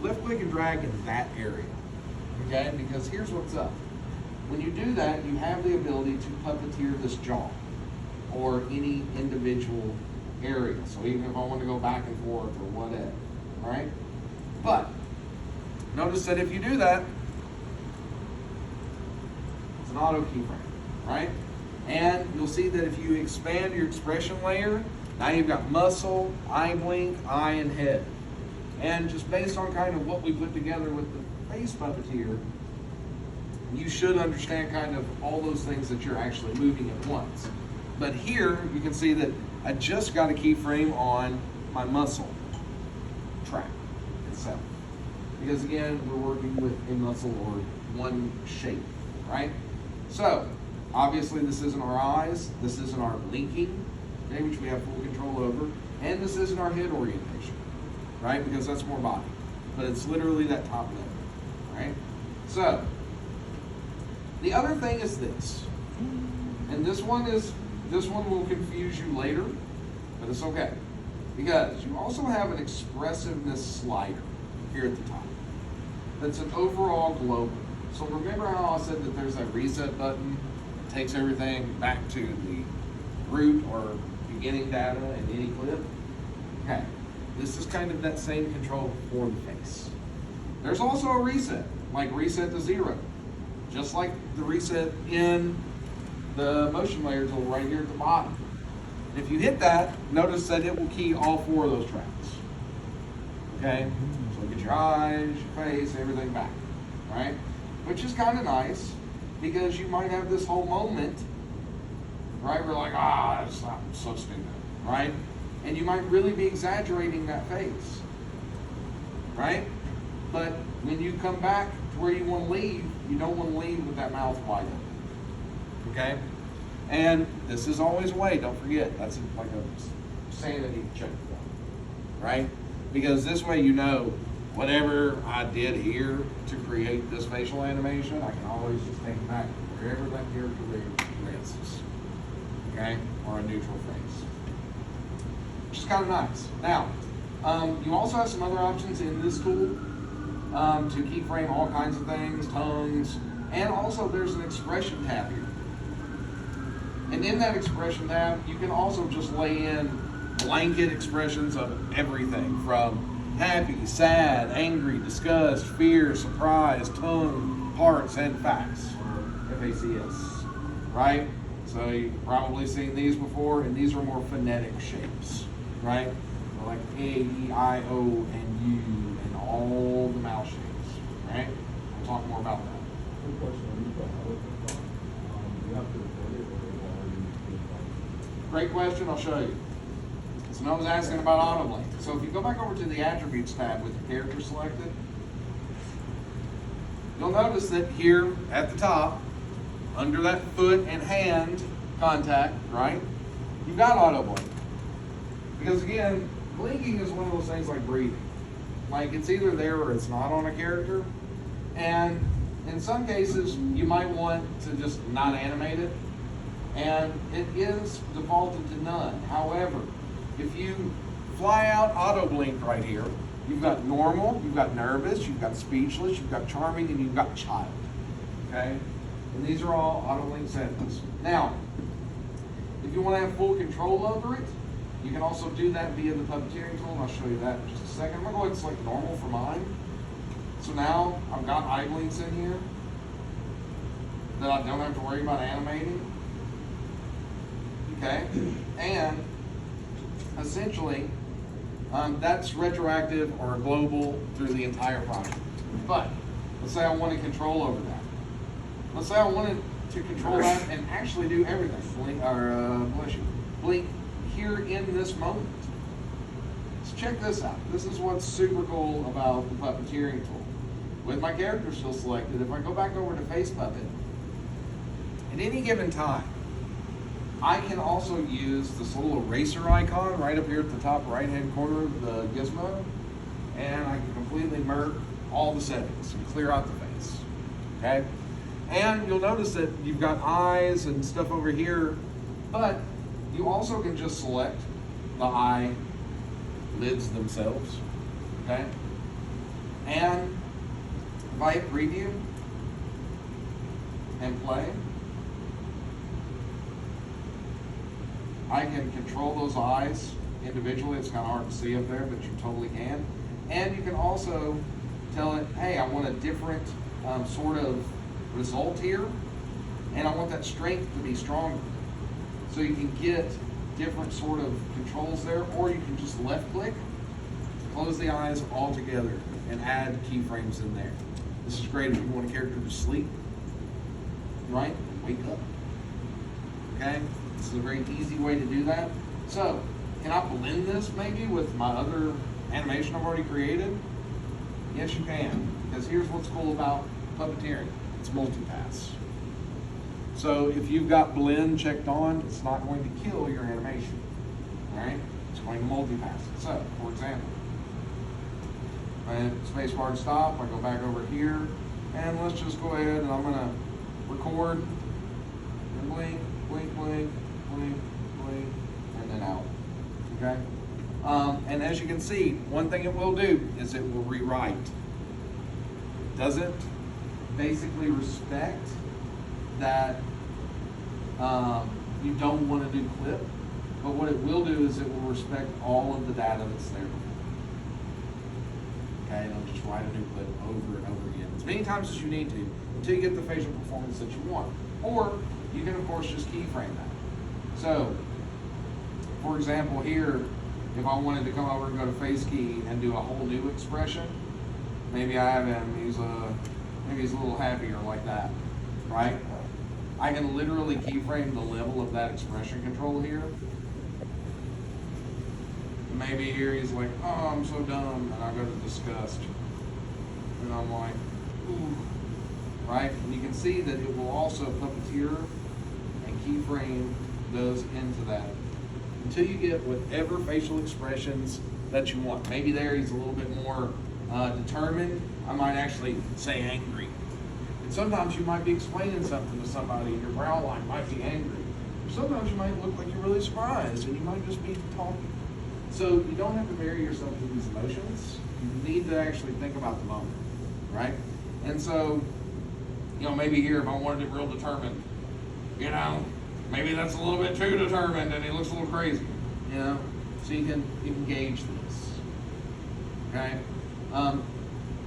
Left click and drag in that area, okay? Because here's what's up. When you do that, you have the ability to puppeteer this jaw or any individual area. So even if I want to go back and forth or whatever, right? But notice that if you do that, it's an auto keyframe, right? And you'll see that if you expand your expression layer, now you've got muscle, eye blink, eye, and head. And just based on kind of what we put together with the face puppeteer, you should understand kind of all those things that you're actually moving at once. But here, you can see that I just got a keyframe on my muscle track itself. Because again, we're working with a muscle or one shape, right? So, obviously this isn't our eyes, this isn't our blinking, okay, which we have full control over, and this isn't our head orientation, right? Because that's more body. But it's literally that top level, right? So, the other thing is this, and this one will confuse you later, but it's okay. Because you also have an expressiveness slider here at the top. That's an overall global. So remember how I said that there's a reset button that takes everything back to the root or beginning data in any clip? Okay, this is kind of that same control for the face. There's also a reset, like reset to 0. Just like the reset in the motion layer tool right here at the bottom. If you hit that, notice that it will key all 4 of those tracks. Okay? So get your eyes, your face, everything back. Right? Which is kind of nice because you might have this whole moment, right? We're like, it's not so stupid, right? And you might really be exaggerating that face, right? But when you come back to where you want to leave, you don't want to leave with that mouth wide open, okay? And this is always a way, don't forget, that's like a sanity check point, right? Because this way you know, whatever I did here to create this facial animation, I can always just take it back to wherever that character rests, okay? Or a neutral face, which is kind of nice. Now, you also have some other options in this tool to keyframe all kinds of things, tongues, and also there's an expression tab here. And in that expression tab, you can also just lay in blanket expressions of everything from happy, sad, angry, disgust, fear, surprise, tongue, parts, and facts, or FACS, right? So you've probably seen these before, and these are more phonetic shapes, right? So like A, E, I, O, and U, and all the mouth shapes, right? We'll talk more about that. Quick question, when you put auto you have to record it or are you Great question, I'll show you. So I was asking about auto-blink. So if you go back over to the attributes tab with the character selected, you'll notice that here at the top, under that foot and hand contact, right, you've got auto-blink. Because again, blinking is one of those things like breathing. Like it's either there or it's not on a character. And in some cases, you might want to just not animate it. And it is defaulted to none. However, if you fly out auto blink right here, you've got normal, you've got nervous, you've got speechless, you've got charming, and you've got child. Okay? And these are all auto blink settings. Now, if you want to have full control over it, You can also do that via the puppeteering tool, and I'll show you that in just a second. I'm gonna go ahead and select normal for mine. So now I've got eye blinks in here that I don't have to worry about animating. Okay, and essentially, that's retroactive or global through the entire project. But let's say I wanted control over that. Let's say I wanted to control that and actually do everything. Blink, or bless you, blink here in this moment. So check this out. This is what's super cool about the puppeteering tool. With my character still selected, if I go back over to Face Puppet, at any given time, I can also use this little eraser icon right up here at the top right-hand corner of the gizmo, and I can completely murk all the settings and clear out the face, okay? And you'll notice that you've got eyes and stuff over here, but you also can just select the eye lids themselves, okay? And if I hit preview and play, I can control those eyes individually. It's kind of hard to see up there, but you totally can. And you can also tell it, hey, I want a different sort of result here, and I want that strength to be stronger. So you can get different sort of controls there, or you can just left click, close the eyes all together, and add keyframes in there. This is great if you want a character to sleep, right? Wake up. Okay? This is a very easy way to do that. So, can I blend this maybe with my other animation I've already created? Yes, you can. Because here's what's cool about puppeteering. It's multipass. So if you've got blend checked on, it's not going to kill your animation. Alright? It's going to multipass it. So, for example, I hit spacebar to stop, I go back over here, and let's just go ahead and I'm gonna record and blink, blink, blink, blink, blink, and then out. Okay? And as you can see, one thing it will do is it will rewrite. It doesn't basically respect that you don't want to do clip, but what it will do is it will respect all of the data that's there. Okay, it'll just write a new clip over and over again, as many times as you need to, until you get the facial performance that you want. Or you can of course just keyframe that. So, for example here, if I wanted to come over and go to face key and do a whole new expression, maybe I have him, maybe he's a little happier like that, right? I can literally keyframe the level of that expression control here. Maybe here he's like, oh, I'm so dumb, and I go to disgust. And I'm like, ooh, right? And you can see that it will also puppeteer and keyframe those into that until you get whatever facial expressions that you want. Maybe there he's a little bit more determined. I might actually say angry. And sometimes you might be explaining something to somebody and your brow line might be angry. Sometimes you might look like you're really surprised and you might just be talking. So you don't have to bury yourself with these emotions. You need to actually think about the moment, right? And so, you know, maybe here if I wanted it real determined, you know, maybe that's a little bit too determined and he looks a little crazy, you know? So you can gauge this, okay?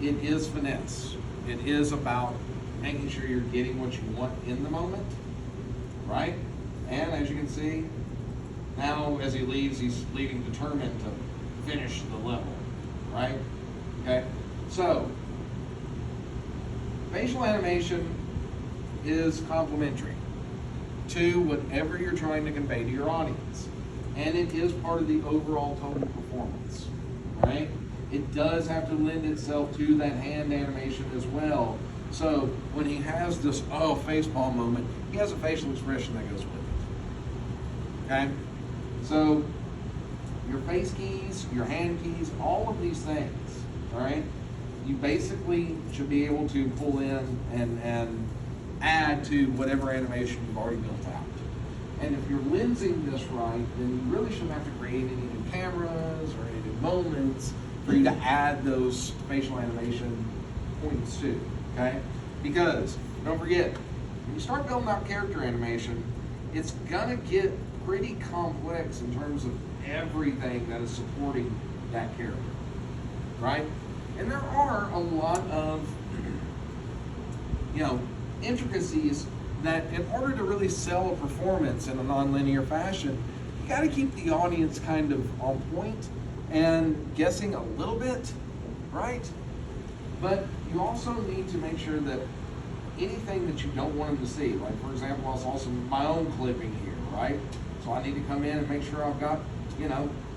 It is finesse. It is about making sure you're getting what you want in the moment, right? And as you can see, now as he leaves, he's leaving determined to finish the level, right? Okay, so facial animation is complementary to whatever you're trying to convey to your audience. And it is part of the overall total performance, right? It does have to lend itself to that hand animation as well. So when he has this, oh, facepalm moment, he has a facial expression that goes with it, okay? So your face keys, your hand keys, all of these things, all right, you basically should be able to pull in and add to whatever animation you've already built out. And if you're lensing this right, then you really shouldn't have to create any new cameras or any new moments for you to add those facial animation points to, okay? Because, don't forget, when you start building out character animation, it's gonna get pretty complex in terms of everything that is supporting that character, right? And there are a lot of, intricacies that in order to really sell a performance in a non-linear fashion, you got to keep the audience kind of on point and guessing a little bit, right? But you also need to make sure that anything that you don't want them to see, like for example, I saw my own clipping here, right? So I need to come in and make sure I've got,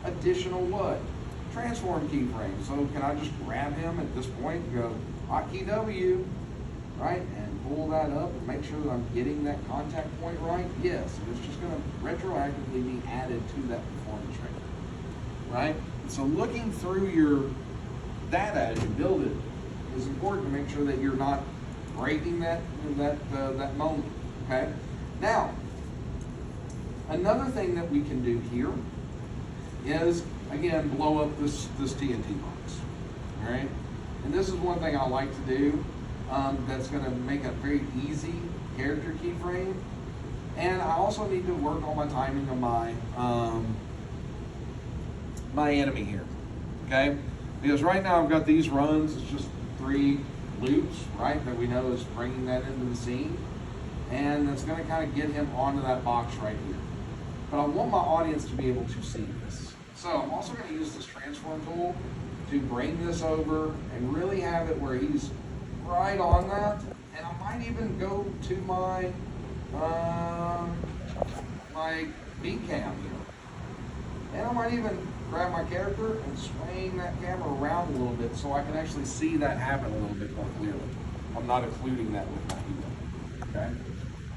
additional what? Transform keyframe. So can I just grab him at this point and go, hotkey W, right? And pull that up and make sure that I'm getting that contact point right? Yes, it's just gonna retroactively be added to that performance rate, right? So looking through your data as you build it is important to make sure that you're not breaking that moment, okay? Now, another thing that we can do here is, again, blow up this TNT box, all right? And this is one thing I like to do that's gonna make a very easy character keyframe. And I also need to work on my timing of my enemy here, okay? Because right now I've got these runs, it's just 3 loops, right, that we know is bringing that into the scene. And that's gonna kind of get him onto that box right here. But I want my audience to be able to see this. So I'm also gonna use this transform tool to bring this over and really have it where he's right on that. And I might even go to my my beat cam here. And I might even grab my character and swing that camera around a little bit so I can actually see that happen a little bit more clearly. I'm not including that with my hero,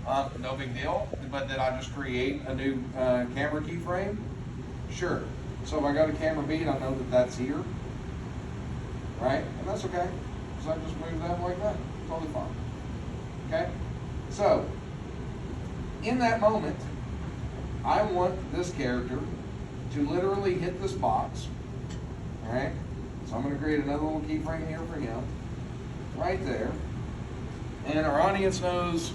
okay? No big deal, but did I just create a new camera keyframe? Sure. So if I go to camera beat, I know that that's here, right? And that's okay, because I just move that like that, totally fine, okay? So, in that moment, I want this character to literally hit this box, all right? So I'm gonna create another little keyframe here for him, right there. And our audience knows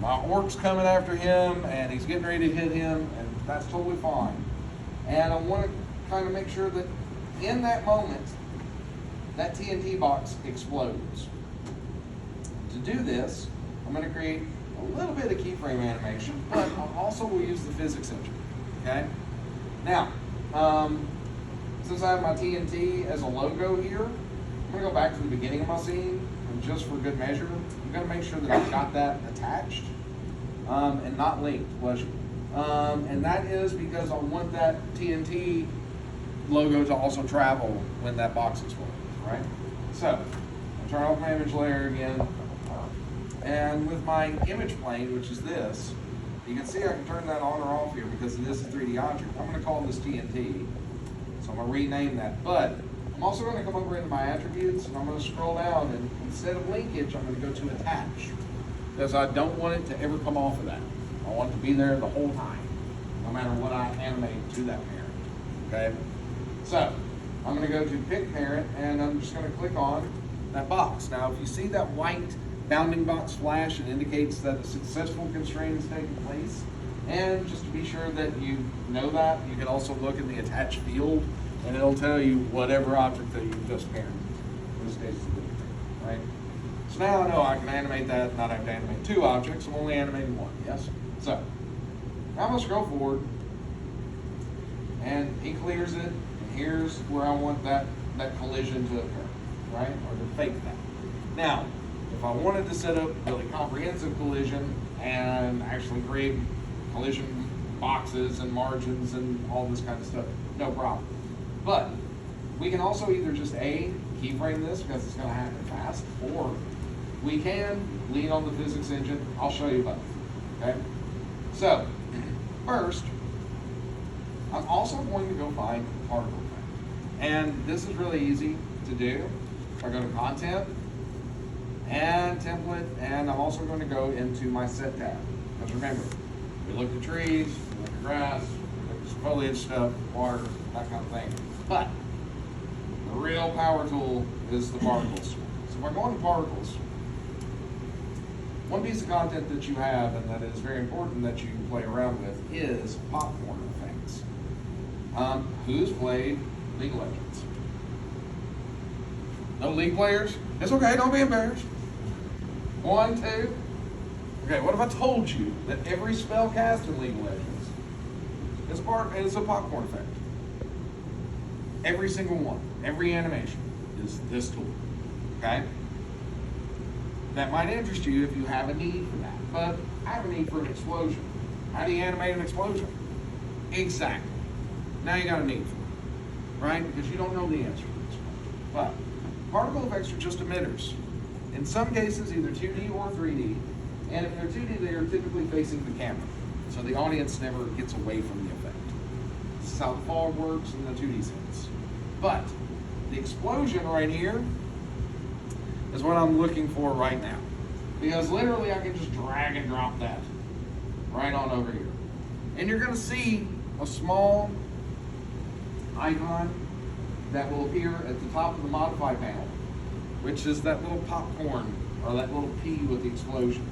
my orc's coming after him and he's getting ready to hit him, and that's totally fine. And I wanna kind of make sure that in that moment, that TNT box explodes. To do this, I'm gonna create a little bit of keyframe animation, but I also will use the physics engine, okay? Now, since I have my TNT as a logo here, I'm gonna go back to the beginning of my scene, and just for good measure, I'm gonna make sure that I've got that attached and not linked, bless you. And that is because I want that TNT logo to also travel when that box explodes, right? So, I'll turn off my image layer again, and with my image plane, which is this, you can see I can turn that on or off here because it is a 3D object. I'm gonna call this TNT, so I'm gonna rename that. But I'm also gonna come over into my attributes and I'm gonna scroll down, and instead of linkage, I'm gonna go to attach. Because I don't want it to ever come off of that. I want it to be there the whole time, no matter what I animate to that parent, okay? So, I'm gonna go to pick parent and I'm just gonna click on that box. Now, if you see that white bounding box flash, it indicates that a successful constraint is taking place. And just to be sure that you know that, you can also look in the attached field and it'll tell you whatever object that you've just parented. In this case, it's a little thing, right? So now I know I can animate that, not have to animate 2 objects, I'm only animating 1, yes? So, now I'm gonna scroll forward and he clears it, and here's where I want that collision to occur, right? Or to fake that. Now, if I wanted to set up really comprehensive collision and actually create collision boxes and margins and all this kind of stuff, no problem. But we can also either just keyframe this because it's going to happen fast, or we can lean on the physics engine. I'll show you both, okay? So, first, I'm also going to go find particle effect. And this is really easy to do. If I go to content, and template, and I'm also going to go into my set tab. Because remember, we looked at trees, we looked at grass, we looked at foliage stuff, water, that kind of thing. But the real power tool is the particles. So if I go into particles, one piece of content that you have and that is very important that you play around with is popcorn effects. Who's played League of Legends? No League players? It's okay, don't be embarrassed. 1, 2. Okay, what if I told you that every spell cast in League of Legends is a popcorn effect? Every single one, every animation is this tool, okay? That might interest you if you have a need for that, but I have a need for an explosion. How do you animate an explosion? Exactly. Now you got a need for it, right? Because you don't know the answer to this question. But particle effects are just emitters. In some cases, either 2D or 3D, and if they're 2D, they are typically facing the camera, so the audience never gets away from the effect. This is how the fog works in the 2D sense. But the explosion right here is what I'm looking for right now. Because literally I can just drag and drop that right on over here. And you're gonna see a small icon that will appear at the top of the modify panel, which is that little popcorn or that little P with the explosion.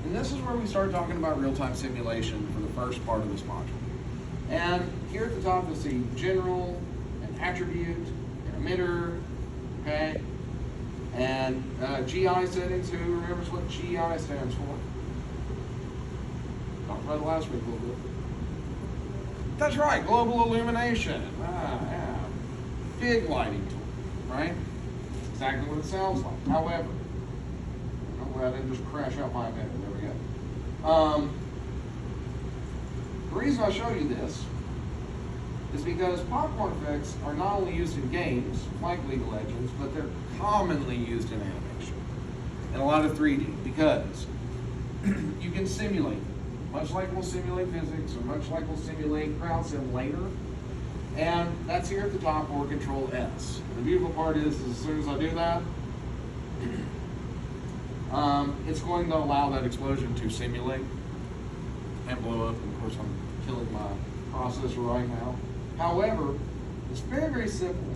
And this is where we start talking about real-time simulation for the first part of this module. And here at the top you'll see general, an attribute, an emitter, okay? And GI settings, who remembers what GI stands for? Talked about it last week a little bit. That's right, global illumination. Yeah. Big lighting tool, right? That's exactly what it sounds like. However, I'm glad I didn't just crash out my emitter. There we go. The reason I show you this is because popcorn effects are not only used in games like League of Legends, but they're commonly used in animation and a lot of 3D because you can simulate them, much like we'll simulate physics or much like we'll simulate crowd sim later. And that's here at the top, or Control S. The beautiful part is as soon as I do that, it's going to allow that explosion to simulate and blow up. And of course, I'm killing my processor right now. However, it's very, very simple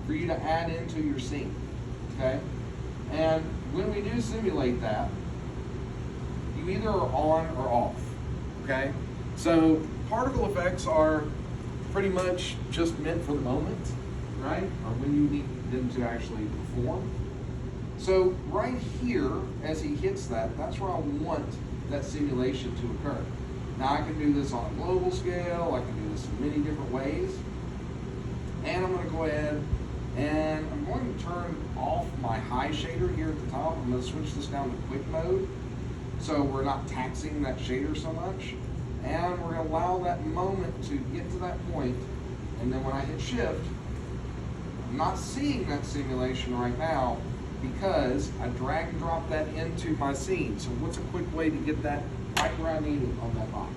for you to add into your scene, okay? And when we do simulate that, you either are on or off, okay? So particle effects are pretty much just meant for the moment, right? Or when you need them to actually perform. So right here, as he hits that, that's where I want that simulation to occur. Now I can do this on a global scale, I can do this in many different ways. And I'm gonna go ahead and I'm going to turn off my high shader here at the top. I'm gonna switch this down to quick mode so we're not taxing that shader so much. And we're gonna allow that moment to get to that point, and then when I hit shift, I'm not seeing that simulation right now because I drag and drop that into my scene. So what's a quick way to get that right where I need it on that box?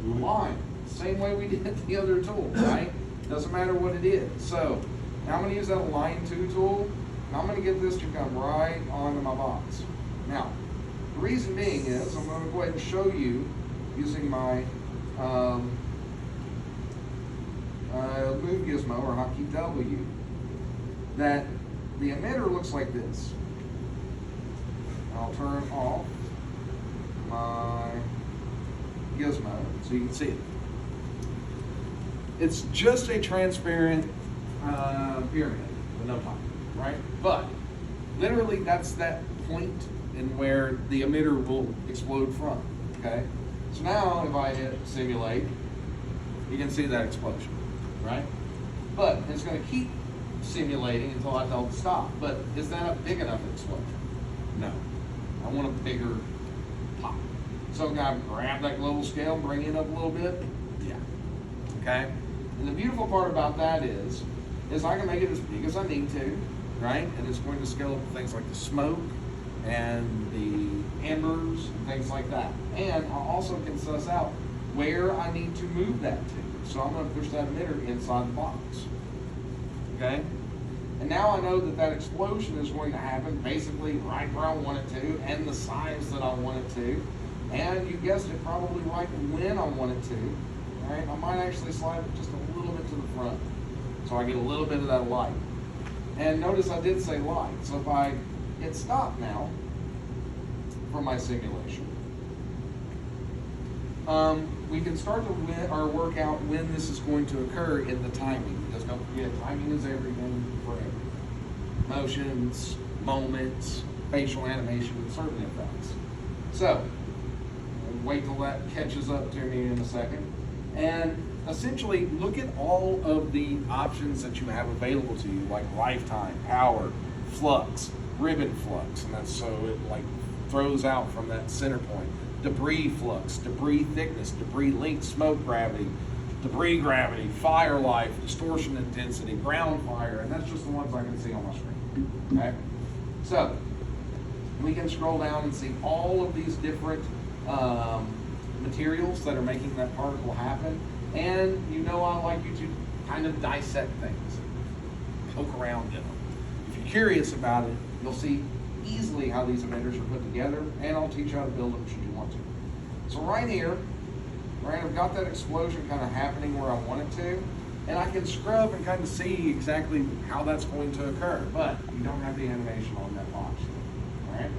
Line. Same way we did the other tool, right? Doesn't matter what it is. So now I'm going to use that Align To tool, and I'm going to get this to come right onto my box. Now, the reason being is I'm going to go ahead and show you using my Move Gizmo or Hotkey W that the emitter looks like this. I'll turn off my gizmo so you can see it. It's just a transparent pyramid with no top, right? But literally that's that point in where the emitter will explode from, okay? So now if I hit simulate, you can see that explosion, right? But it's gonna keep simulating until I tell it to stop. But is that a big enough explosion? No. I want a bigger pop. So I'm gonna grab that global scale, bring it up a little bit. Yeah. Okay? And the beautiful part about that is I can make it as big as I need to, right? And it's going to scale up things like the smoke and the embers and things like that. And I also can suss out where I need to move that to. So I'm gonna push that emitter inside the box. Okay? And now I know that that explosion is going to happen basically right where I want it to and the size that I want it to. And you guessed it, probably right when I want it to. Right? I might actually slide it just a little bit to the front so I get a little bit of that light. And notice I did say light. So if I hit stop now for my simulation, we can start to work out when this is going to occur in the timing, because don't forget, timing is everything for everything. Motions, moments, facial animation, and certain effects. So, we'll wait till that catches up to me in a second. And essentially, look at all of the options that you have available to you, like lifetime, power, flux, ribbon flux, and that's so it like throws out from that center point. Debris flux, debris thickness, debris length, smoke gravity, debris gravity, fire life, distortion intensity, ground fire, and that's just the ones I can see on my screen. Okay? So, we can scroll down and see all of these different materials that are making that particle happen. And you know I like you to kind of dissect things, poke around in them. If you're curious about it, you'll see easily how these emitters are put together, and I'll teach you how to build them should you want to. So right here, right, I've got that explosion kind of happening where I want it to, and I can scrub and kind of see exactly how that's going to occur, but you don't have the animation on that box, all right?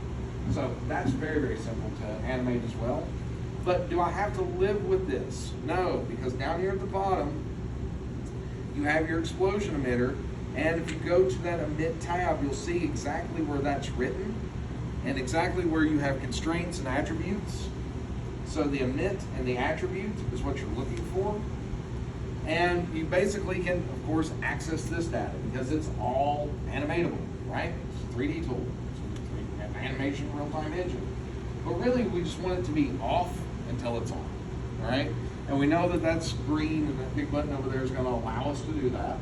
So that's very, very simple to animate as well. But do I have to live with this? No, because down here at the bottom, you have your explosion emitter, and if you go to that emit tab, you'll see exactly where that's written and exactly where you have constraints and attributes. So the emit and the attribute is what you're looking for. And you basically can, of course, access this data because it's all animatable, right? It's a 3D tool. It's an animation real-time engine. But really, we just want it to be off until it's on, all right? And we know that that's green, and that big button over there is going to allow us to do that.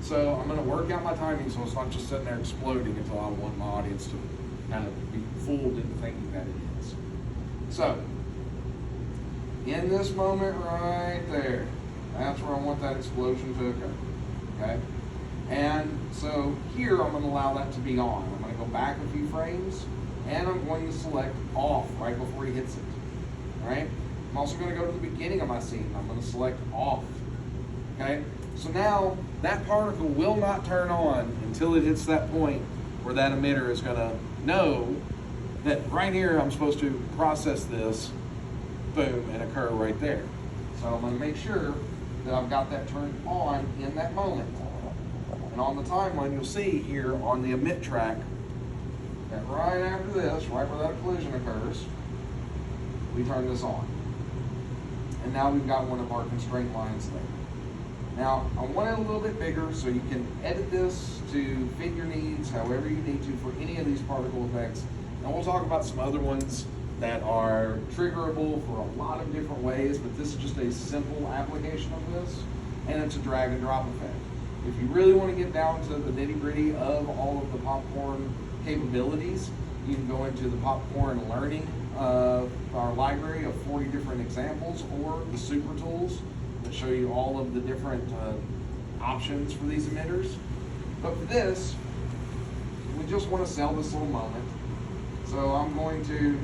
So I'm going to work out my timing so it's not just sitting there exploding until I want my audience to kind of be fooled into thinking that it is. So, in this moment right there, that's where I want that explosion to occur, okay? And so here I'm going to allow that to be on. I'm going to go back a few frames, and I'm going to select off right before he hits it, all right? I'm also going to go to the beginning of my scene. I'm going to select off, okay? So now that particle will not turn on until it hits that point where that emitter is going to know that right here I'm supposed to process this, boom, and occur right there. So I'm going to make sure that I've got that turned on in that moment. And on the timeline, you'll see here on the emit track that right after this, right where that collision occurs, we turn this on. And now we've got one of our constraint lines there. Now, I want it a little bit bigger so you can edit this to fit your needs however you need to for any of these particle effects. And we'll talk about some other ones that are triggerable for a lot of different ways, but this is just a simple application of this, and it's a drag and drop effect. If you really want to get down to the nitty gritty of all of the popcorn capabilities, you can go into the popcorn learning our library of 40 different examples, or the super tools that show you all of the different options for these emitters. But for this, we just want to sell this little moment. So I'm going to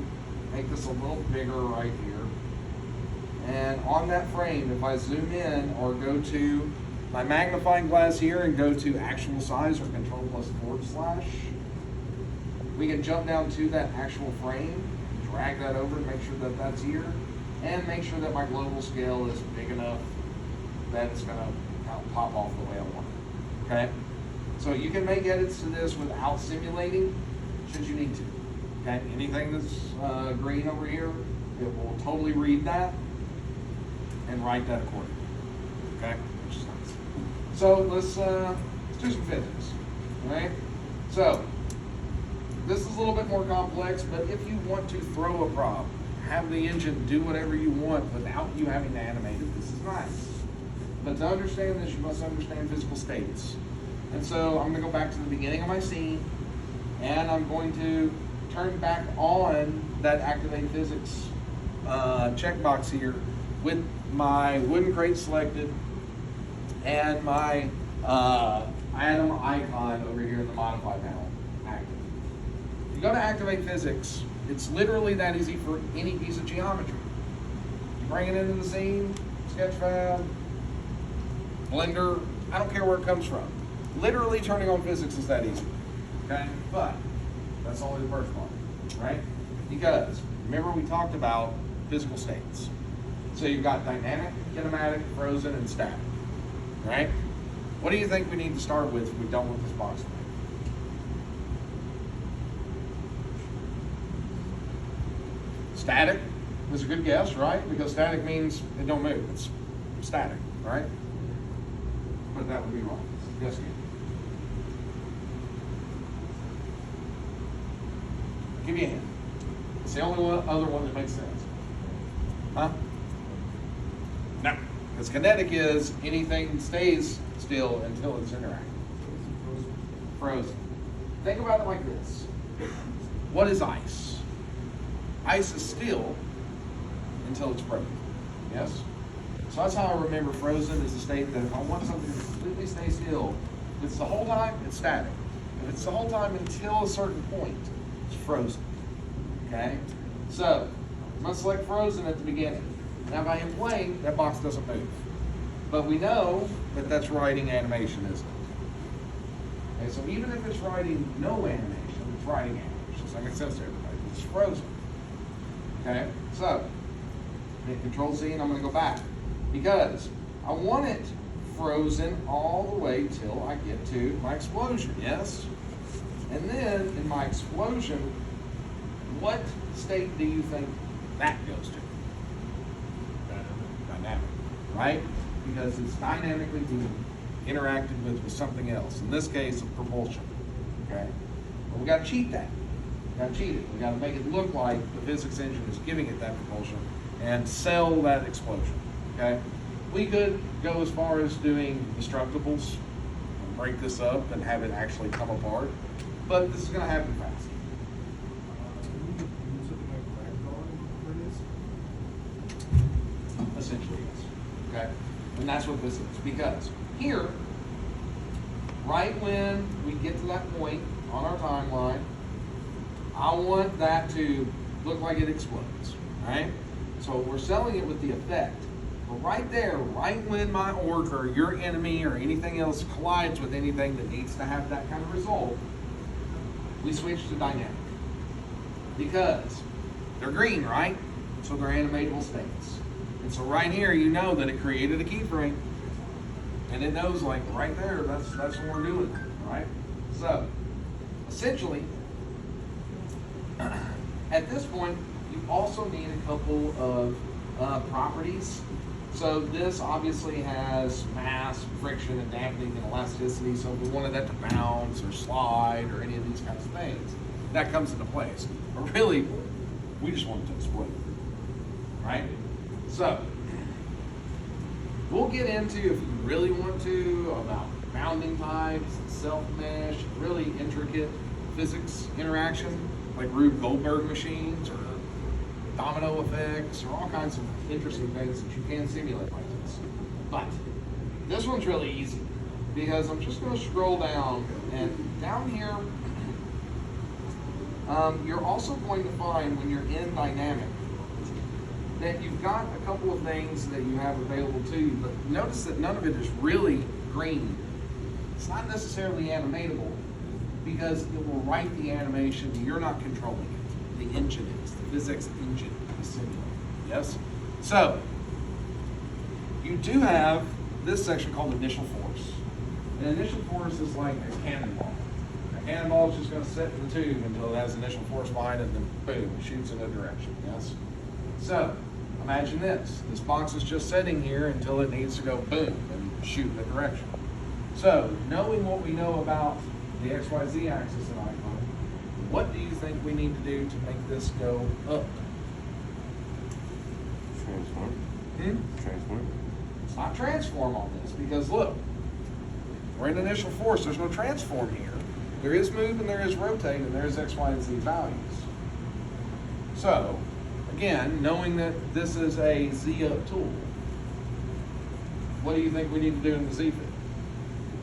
make this a little bigger right here. And on that frame, if I zoom in or go to my magnifying glass here and go to actual size or Control+//, we can jump down to that actual frame, drag that over and make sure that that's here, and make sure that my global scale is big enough that it's going to kind of pop off the way I want it. Okay? So you can make edits to this without simulating, should you need to. Okay? Anything that's green over here, it will totally read that and write that accordingly. Okay? Which is nice. So let's do some physics. All right? So this is a little bit more complex, but if you want to throw a prop, have the engine do whatever you want without you having to animate it, this is nice. But to understand this, you must understand physical states. And so I'm going to go back to the beginning of my scene, and I'm going to turn back on that Activate Physics checkbox here with my wooden crate selected and my atom icon over here in the Modify panel active. If you go to Activate Physics, it's literally that easy for any piece of geometry. You bring it into the scene, Sketchfab, Blender, I don't care where it comes from. Literally turning on physics is that easy, okay? But that's only the first part, right? Because remember we talked about physical states. So you've got dynamic, kinematic, frozen, and static, right? What do you think we need to start with if we don't want this box to move? Static is a good guess, right? Because static means it don't move. It's static, right? But that would be wrong. Yes, again. Give me a hand. It's the only other one that makes sense. Huh? No. Because kinetic is anything stays still until it's interacting. Frozen. Think about it like this. What is ice? Ice is still until it's frozen. Yes? So that's how I remember frozen is a state that if I want something to completely stay still, if it's the whole time, it's static. If it's the whole time until a certain point, it's frozen. Okay? So, I'm going to select frozen at the beginning. Now if I hit play, that box doesn't move. But we know that that's writing animation, isn't it? Okay, so even if it's writing no animation, it's writing animation. Does that make sense to everybody? It's frozen. Okay, so hit Control Z and I'm going to go back because I want it frozen all the way till I get to my explosion. Yes, and then in my explosion, what state do you think that goes to? Dynamic, right? Because it's dynamically being interacted with something else. In this case, of propulsion. Okay, but we got to cheat that. We got to cheat it. We got to make it look like the physics engine is giving it that propulsion and sell that explosion. Okay, we could go as far as doing destructibles, and break this up and have it actually come apart, but this is going to happen fast. Essentially, yes. Okay, and that's what this is because here, right when we get to that point on our timeline, I want that to look like it explodes, right? So we're selling it with the effect. But right there, right when my orc or your enemy or anything else collides with anything that needs to have that kind of result, we switch to dynamic. Because they're green, right? So they're animatable states. And so right here, you know that it created a keyframe. And it knows like right there, that's what we're doing, right? So essentially, at this point, you also need a couple of properties. So this obviously has mass, friction, and dampening and elasticity. So if we wanted that to bounce or slide or any of these kinds of things, that comes into place. But really, we just want it to explode, right? So we'll get into, if you really want to, about bounding types, self-mesh, really intricate physics interaction, like Rube Goldberg machines or domino effects or all kinds of interesting things that you can simulate like this. But this one's really easy because I'm just going to scroll down, and down here, you're also going to find when you're in dynamic that you've got a couple of things that you have available to you, but notice that none of it is really green. It's not necessarily animatable because it will write the animation. You're not controlling it. The engine is. The physics engine is simulated. Yes? So, you do have this section called initial force. And initial force is like a cannonball. A cannonball is just going to sit in the tube until it has initial force behind it, and then boom, it shoots in a direction. Yes? So, imagine this. This box is just sitting here until it needs to go boom and shoot in a direction. So, knowing what we know about the XYZ axis in Icon, what do you think we need to do to make this go up? Transform. Transform. It's not transform on this because look, we're in initial force. There's no transform here. There is move and there is rotate and there is X, Y, and Z values. So, again, knowing that this is a Z-up tool, what do you think we need to do in the Z-fit?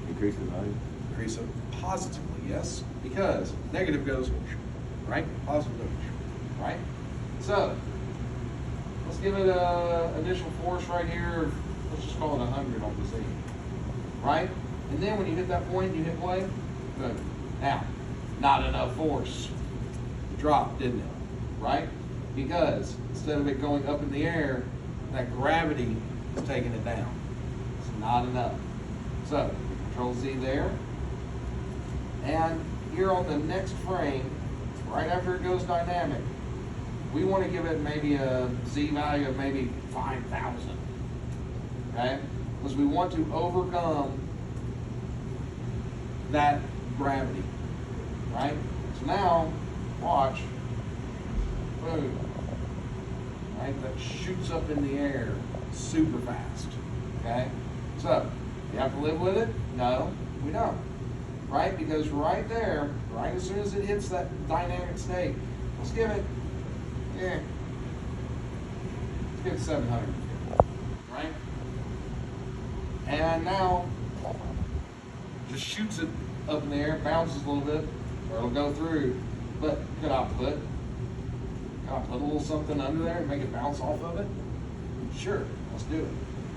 Increase the value. Increase it positively, yes, because negative goes, right? Positive goes, right? So, let's give it a initial force right here. Let's just call it 100 on the Z, right? And then when you hit that point, you hit play. Good. Now, not enough force. It dropped, didn't it? Right? Because instead of it going up in the air, that gravity is taking it down. It's not enough. So, Control Z there. And here on the next frame, right after it goes dynamic, we want to give it maybe a Z value of maybe 5,000. Okay? Because we want to overcome that gravity. Right? So now, watch. Boom. Right? That shoots up in the air super fast. Okay? So, you have to live with it? No, we don't. Right? Because right there, right as soon as it hits that dynamic state, let's give it, let's give it 700. Right? And now, just shoots it up in the air, bounces a little bit, or it'll go through. But could I put a little something under there and make it bounce off of it? Sure, let's do it.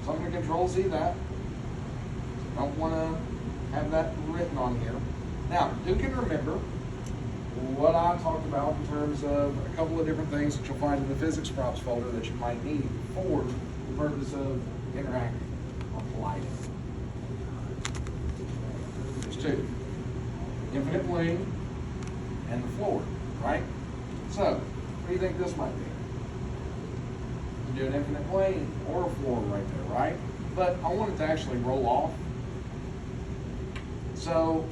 So I'm going to Control Z that. Don't want to have that written on here. Now, who can remember what I talked about in terms of a couple of different things that you'll find in the physics props folder that you might need for the purpose of interacting or colliding? There's two. Infinite plane and the floor, right? So, what do you think this might be? You do an infinite plane or a floor right there, right? But I want it to actually roll off. So,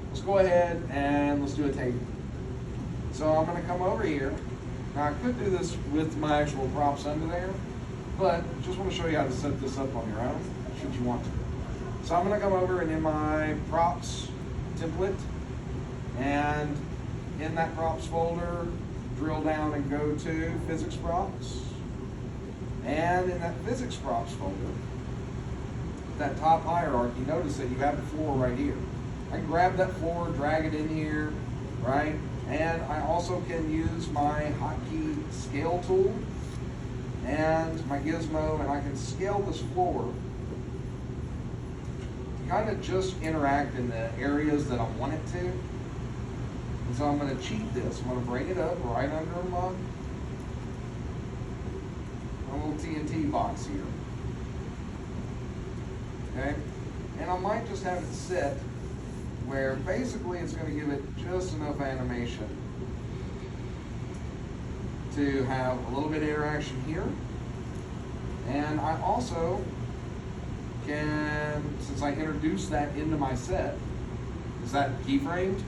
let's go ahead and let's do a table. So I'm going to come over here. Now I could do this with my actual props under there, but just want to show you how to set this up on your own, should you want to. So I'm going to come over and in my props template, and in that props folder, drill down and go to physics props. And in that physics props folder, that top hierarchy, notice that you have the floor right here. I can grab that floor, drag it in here, right? And I also can use my hotkey scale tool and my gizmo, and I can scale this floor to kind of just interact in the areas that I want it to. And so I'm going to cheat this. I'm going to bring it up right under my little TNT box here. Okay? And I might just have it set where basically it's going to give it just enough animation to have a little bit of interaction here. And I also can, since I introduced that into my set, is that keyframed?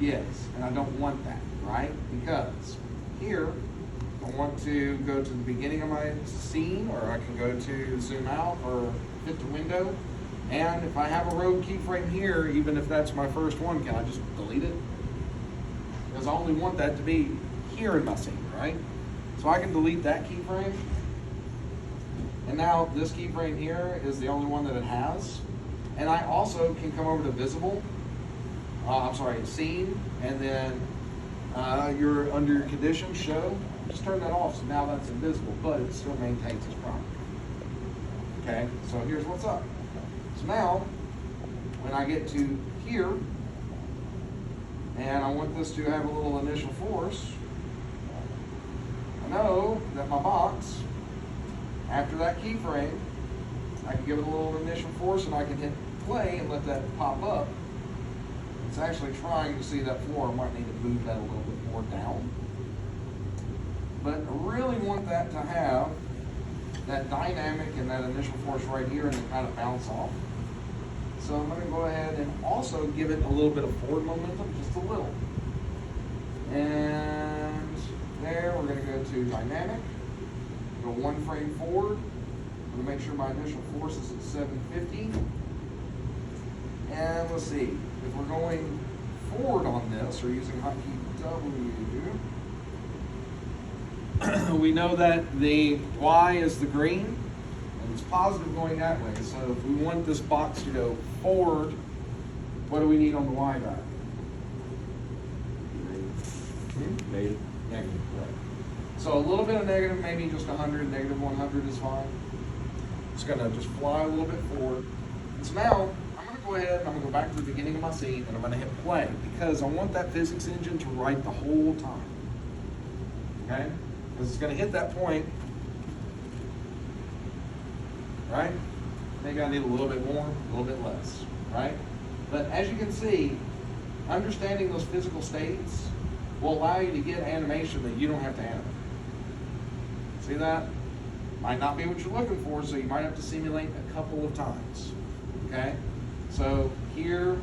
Yes, and I don't want that, right? Because here, I want to go to the beginning of my scene, or I can go to zoom out or hit the window. And if I have a road keyframe here, even if that's my first one, can I just delete it? Because I only want that to be here in my scene, right? So I can delete that keyframe. And now this keyframe here is the only one that it has. And I also can come over to visible, scene, and then you're under your conditions, show. Just turn that off, so now that's invisible, but it still maintains its property. Okay, so here's what's up. So now, when I get to here, and I want this to have a little initial force, I know that my box, after that keyframe, I can give it a little initial force and I can hit play and let that pop up. It's actually trying to see that floor. I might need to move that a little bit more down. But I really want that to have that dynamic and that initial force right here and then kind of bounce off. So I'm going to go ahead and also give it a little bit of forward momentum, just a little. And there, we're going to go to dynamic, go one frame forward. I'm going to make sure my initial force is at 750. And let's see, if we're going forward on this or using hotkey W, we know that the Y is the green, and it's positive going that way. So if we want this box to go forward, what do we need on the Y value? Negative. Negative, right. So a little bit of negative, maybe just 100, negative 100 is fine. It's gonna just fly a little bit forward. And so now, I'm gonna go ahead and I'm gonna go back to the beginning of my scene and I'm gonna hit play because I want that physics engine to write the whole time. Okay? Because it's going to hit that point right? Maybe I need a little bit more, a little bit less, right? But as you can see, understanding those physical states will allow you to get animation that you don't have to animate. See that? Might not be what you're looking for, so you might have to simulate a couple of times, okay? So here,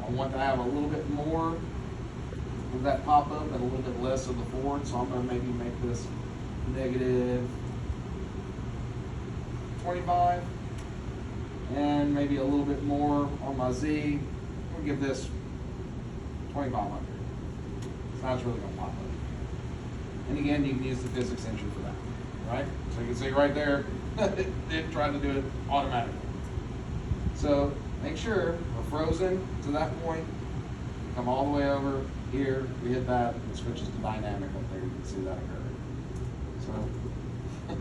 I want to have a little bit more of that pop-up and a little bit less of the forward, so I'm gonna maybe make this negative 25, and maybe a little bit more on my Z. We'll give this 2,500. So now it's really gonna pop up. And again, you can use the physics engine for that, right? So you can see right there, it tried to do it automatically. So make sure we're frozen to that point. Come all the way over here, we hit that, it switches to dynamic up there, you can see that occurring. So,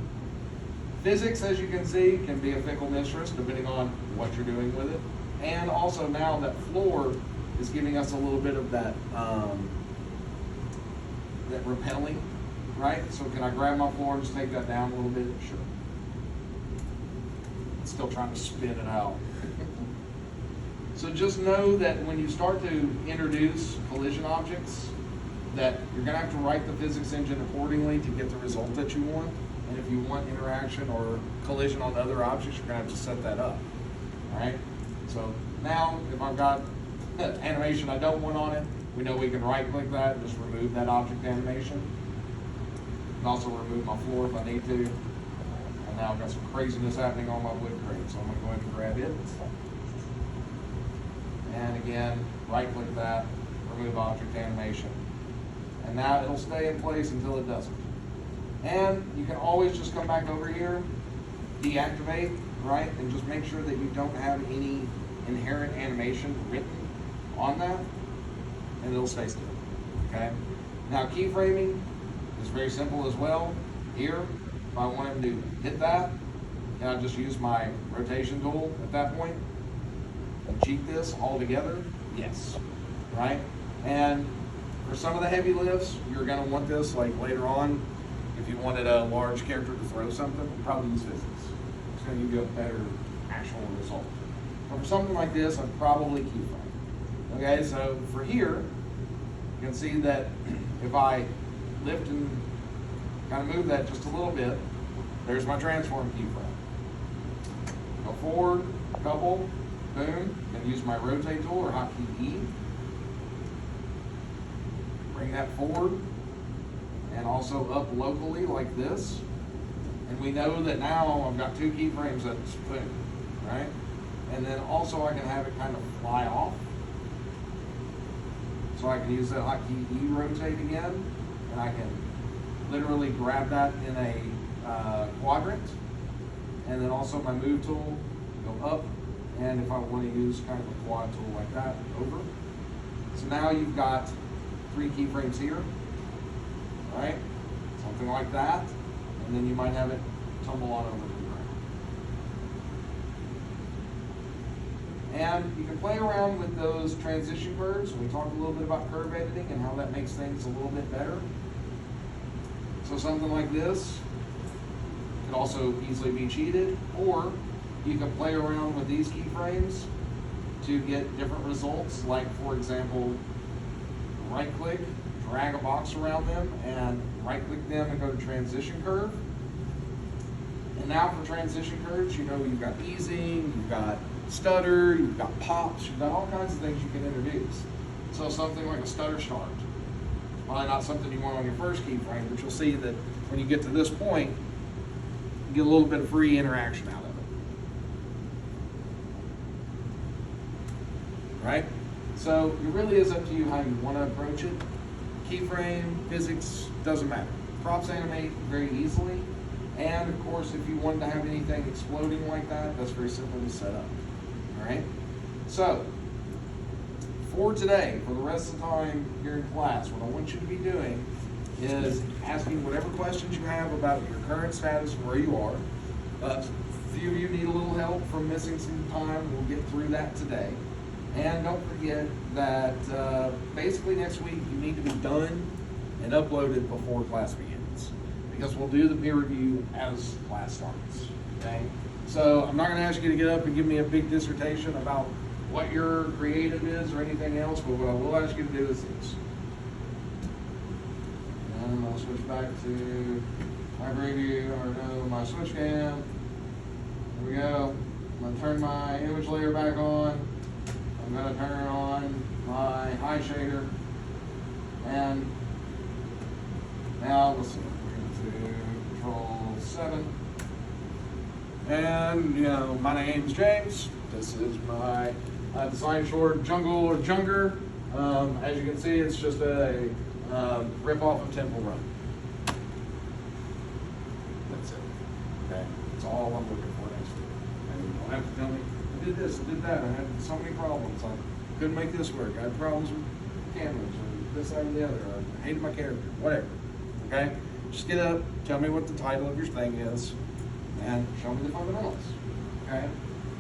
physics, as you can see, can be a fickle mistress depending on what you're doing with it. And also now that floor is giving us a little bit of that, that repelling, right? So can I grab my floor and just take that down a little bit? Sure. Still trying to spin it out. So just know that when you start to introduce collision objects, that you're gonna have to write the physics engine accordingly to get the result that you want. And if you want interaction or collision on other objects, you're gonna have to set that up, all right? So now, if I've got animation I don't want on it, we know we can right-click that and just remove that object animation. And also remove my floor if I need to. And now I've got some craziness happening on my wood crate, so I'm gonna go ahead and grab it. And again, right-click that, remove object animation. And now it'll stay in place until it doesn't. And you can always just come back over here, deactivate, right? And just make sure that you don't have any inherent animation written on that, and it'll stay still, okay? Now keyframing is very simple as well. Here, if I wanted to hit that, then I just use my rotation tool at that point and cheat this all together, yes, right? And for some of the heavy lifts, you're gonna want this like later on. If you wanted a large character to throw something, you'd probably use physics. It's gonna give you a better actual result. But for something like this, I'd probably keyframe. Okay, so for here, you can see that if I lift and kind of move that just a little bit, there's my transform keyframe. Go forward, a couple, boom, and use my rotate tool or hotkey E. Bring that forward and also up locally like this. And we know that now I've got two keyframes that's boom, right? And then also I can have it kind of fly off. So I can use that hotkey E rotate again, and I can literally grab that in a quadrant. And then also my move tool, go up, and if I want to use kind of a quad tool like that, over. So now you've got 3 keyframes here, right? Something like that, and then you might have it tumble on over to the ground. And you can play around with those transition curves. We talked a little bit about curve editing and how that makes things a little bit better. So something like this could also easily be cheated, or you can play around with these keyframes to get different results. Like for example, right click, drag a box around them, and right click them and go to transition curve. And now for transition curves, you know you've got easing, you've got stutter, you've got pops, you've got all kinds of things you can introduce. So something like a stutter start. Probably not something you want on your first keyframe, but you'll see that when you get to this point, you get a little bit of free interaction out of it. Right? So it really is up to you how you want to approach it. Keyframe, physics, doesn't matter. Props animate very easily. And of course, if you wanted to have anything exploding like that, that's very simple to set up. All right? So, for today, for the rest of the time here in class, what I want you to be doing is asking whatever questions you have about your current status and where you are. A few of you need a little help from missing some time. We'll get through that today. And don't forget that basically next week you need to be done and uploaded before class begins, because we'll do the peer review as class starts, okay? So I'm not gonna ask you to get up and give me a big dissertation about what your creative is or anything else, but what I will ask you to do is this. And I'll switch back to my preview, or no, my switch cam. There we go. I'm gonna turn my image layer back on. I'm gonna turn on my high shader. And now let's see, we're gonna do Control-7. And, you know, my name's James. This is my design short Jungle or Junger. As you can see, it's just a rip-off of Temple Run. That's it. Okay, that's all I'm looking for next week. And you don't have to tell me, I did this, I did that, I had so many problems. I couldn't make this work. I had problems with cameras, or this, that, or the other. I hated my character, whatever. Okay? Just get up, tell me what the title of your thing is, and show me the fundamentals. Okay?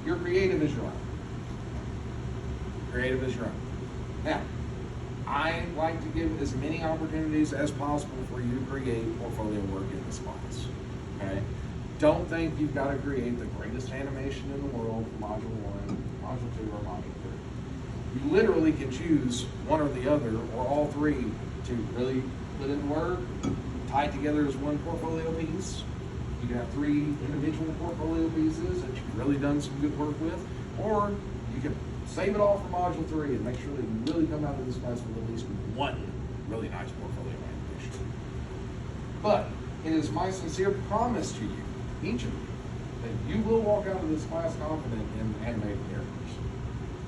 Your creative is your own. Creative is your own. Now, I like to give as many opportunities as possible for you to create portfolio work in this class. Okay? Don't think you've got to create the greatest animation in the world for Module 1, Module 2, or Module 3. You literally can choose one or the other, or all three, to really put in work, tie it together as one portfolio piece. You can have 3 individual portfolio pieces that you've really done some good work with, or you can save it all for Module 3 and make sure that you really come out of this class with at least one really nice portfolio animation. But it is my sincere promise to you, each of you, that you will walk out of this class confident in animated characters.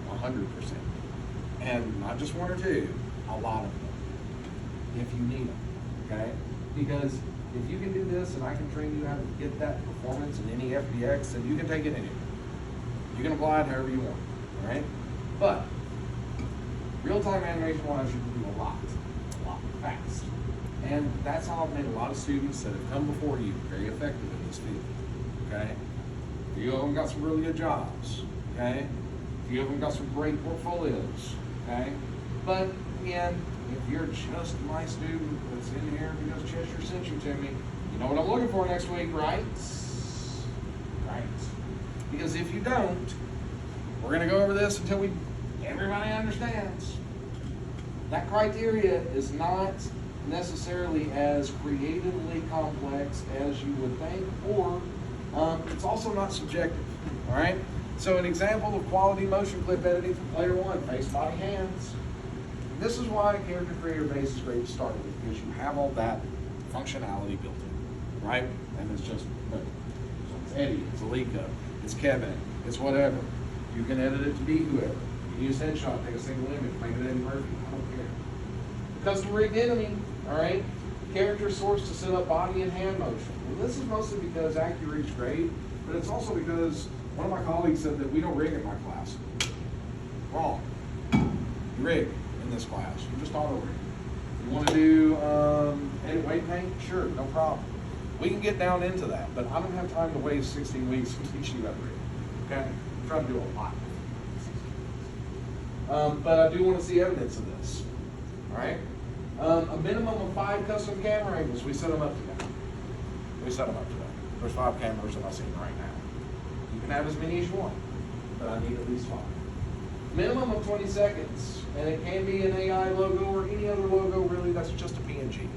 100%. And not just 1 or 2, a lot of them, if you need them, okay? Because if you can do this and I can train you how to get that performance in any FBX, then you can take it anywhere. You can apply it however you want, all right? But real-time animation-wise, you can do a lot fast. And that's how I've made a lot of students that have come before you very effective in this field, okay? A few of them got some really good jobs, okay? A few of them got some great portfolios, okay? But again, if you're just my student that's in here because Cheshire sent you to me, you know what I'm looking for next week, right? Right. Because if you don't, we're gonna go over this until everybody understands. That criteria is not necessarily as creatively complex as you would think, or it's also not subjective, all right? So an example of quality motion clip editing for player 1, face, body, hands. This is why Character Creator Base is great to start with, because you have all that functionality built in, right? And it's just, look, so it's Eddie, it's Alika, it's Kevin, it's whatever. You can edit it to be whoever. You can use headshot, take a single image, make it Eddie Murphy, I don't care. Custom rigged enemy, all right? Character source to set up body and hand motion. Well, this is mostly because AccuReach great, but it's also because one of my colleagues said that we don't rig in my class. Wrong. You rig in this class. You just auto rig. You want to do edit weight paint? Sure, no problem. We can get down into that, but I don't have time to waste 16 weeks to teach you how to rig. Okay? I'm trying to do a lot. But I do want to see evidence of this. All right? A minimum of 5 custom camera angles. We set them up today. There's 5 cameras in my scene right now. You can have as many as you want, but I need at least 5. Minimum of 20 seconds, and it can be an AI logo or any other logo, really, that's just a PNG,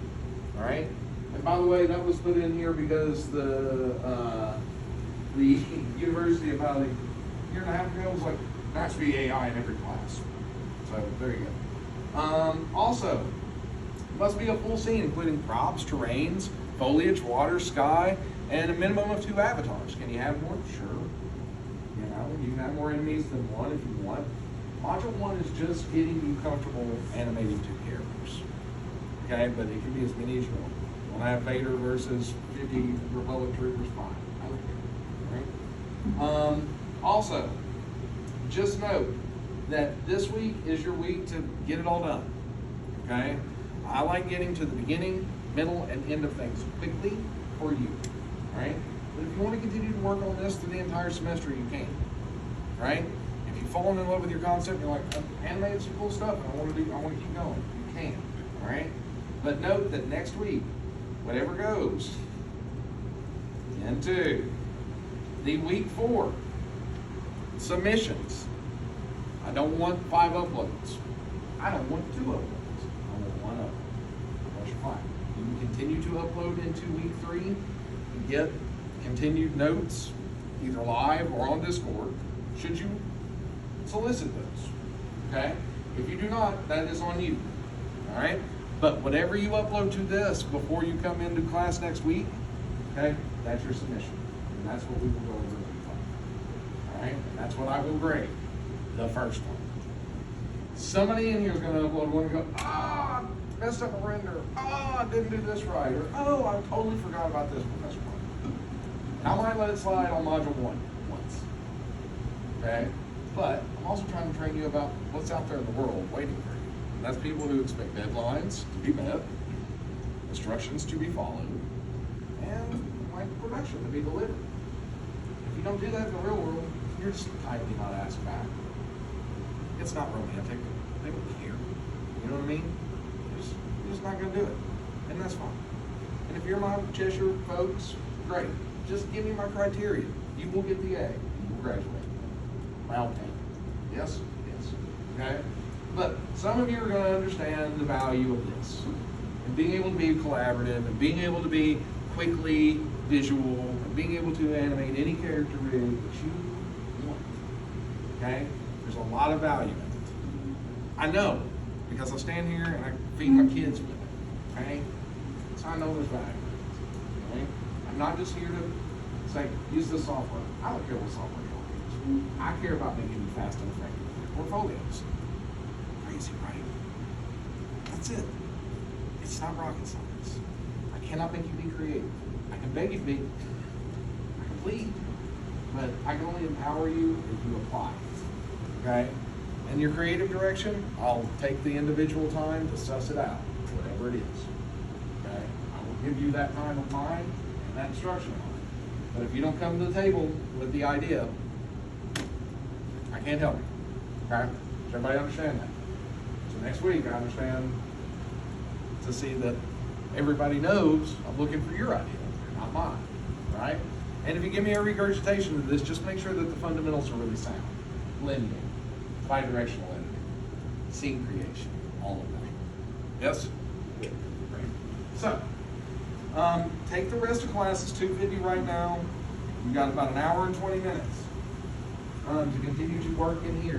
all right? And by the way, that was put in here because the university about a year and a half ago was like, there has to be AI in every class. So there you go. Also, must be a full scene, including props, terrains, foliage, water, sky, and a minimum of 2 avatars. Can you have more? Sure. You know, you can have more enemies than 1 if you want. Module 1 is just getting you comfortable animating 2 characters. Okay, but it can be as many as you want. You want to have Vader versus 50 Republic troopers? Fine. I don't care. All right? Also, just note that this week is your week to get it all done. Okay? I like getting to the beginning, middle, and end of things quickly for you. All right? But if you want to continue to work on this through the entire semester, you can. All right? If you've fallen in love with your concept, you're like, I've animated some cool stuff, and I want to keep going. You can. All right? But note that next week, whatever goes, into The week 4 submissions. I don't want 5 uploads. I don't want 2 uploads. I want 1 upload. That's fine. You can continue to upload into week 3 and get continued notes, either live or on Discord, should you solicit those. Okay? If you do not, that is on you. All right? But whatever you upload to this before you come into class next week, okay, that's your submission. And that's what we will go over in week 5. All right? And that's what I will grade, the first one. Somebody in here is going to upload one and go, messed up a render. I didn't do this right. Or, I totally forgot about this one. That's one. And I might let it slide on module 1 once. Okay? But I'm also trying to train you about what's out there in the world waiting for you. And that's people who expect deadlines to be met, instructions to be followed, and like production to be delivered. If you don't do that in the real world, you're just tightly not asked back. It's not romantic. They don't care. You know what I mean? You're just not going to do it. And that's fine. And if you're my Cheshire folks, great. Just give me my criteria. You will get the A. You will graduate. My opinion. Yes? Yes. Okay? But some of you are going to understand the value of this. And being able to be collaborative, and being able to be quickly visual, and being able to animate any character rig that you want. Okay? There's a lot of value in it. I know, because I stand here and I feed my kids with it. Okay? So I know there's value in it. Okay? I'm not just here to say, use this software. I don't care what software you use. I care about making you fast and effective with your portfolios. Crazy, right? That's it. It's not rocket science. I cannot make you be creative. I can beg you to be. I can plead. But I can only empower you if you apply. Okay? And your creative direction, I'll take the individual time to suss it out, whatever it is. Okay? I will give you that time of mine and that instruction of mine. But if you don't come to the table with the idea, I can't help you. Okay? Does everybody understand that? So next week, I understand to see that everybody knows I'm looking for your idea, not mine. Right? And if you give me a regurgitation of this, just make sure that the fundamentals are really sound. Blending, bidirectional editing, scene creation, all of that. Yes? Great. So, take the rest of class. It's 2:50 right now. You've got about an hour and 20 minutes to continue to work in here.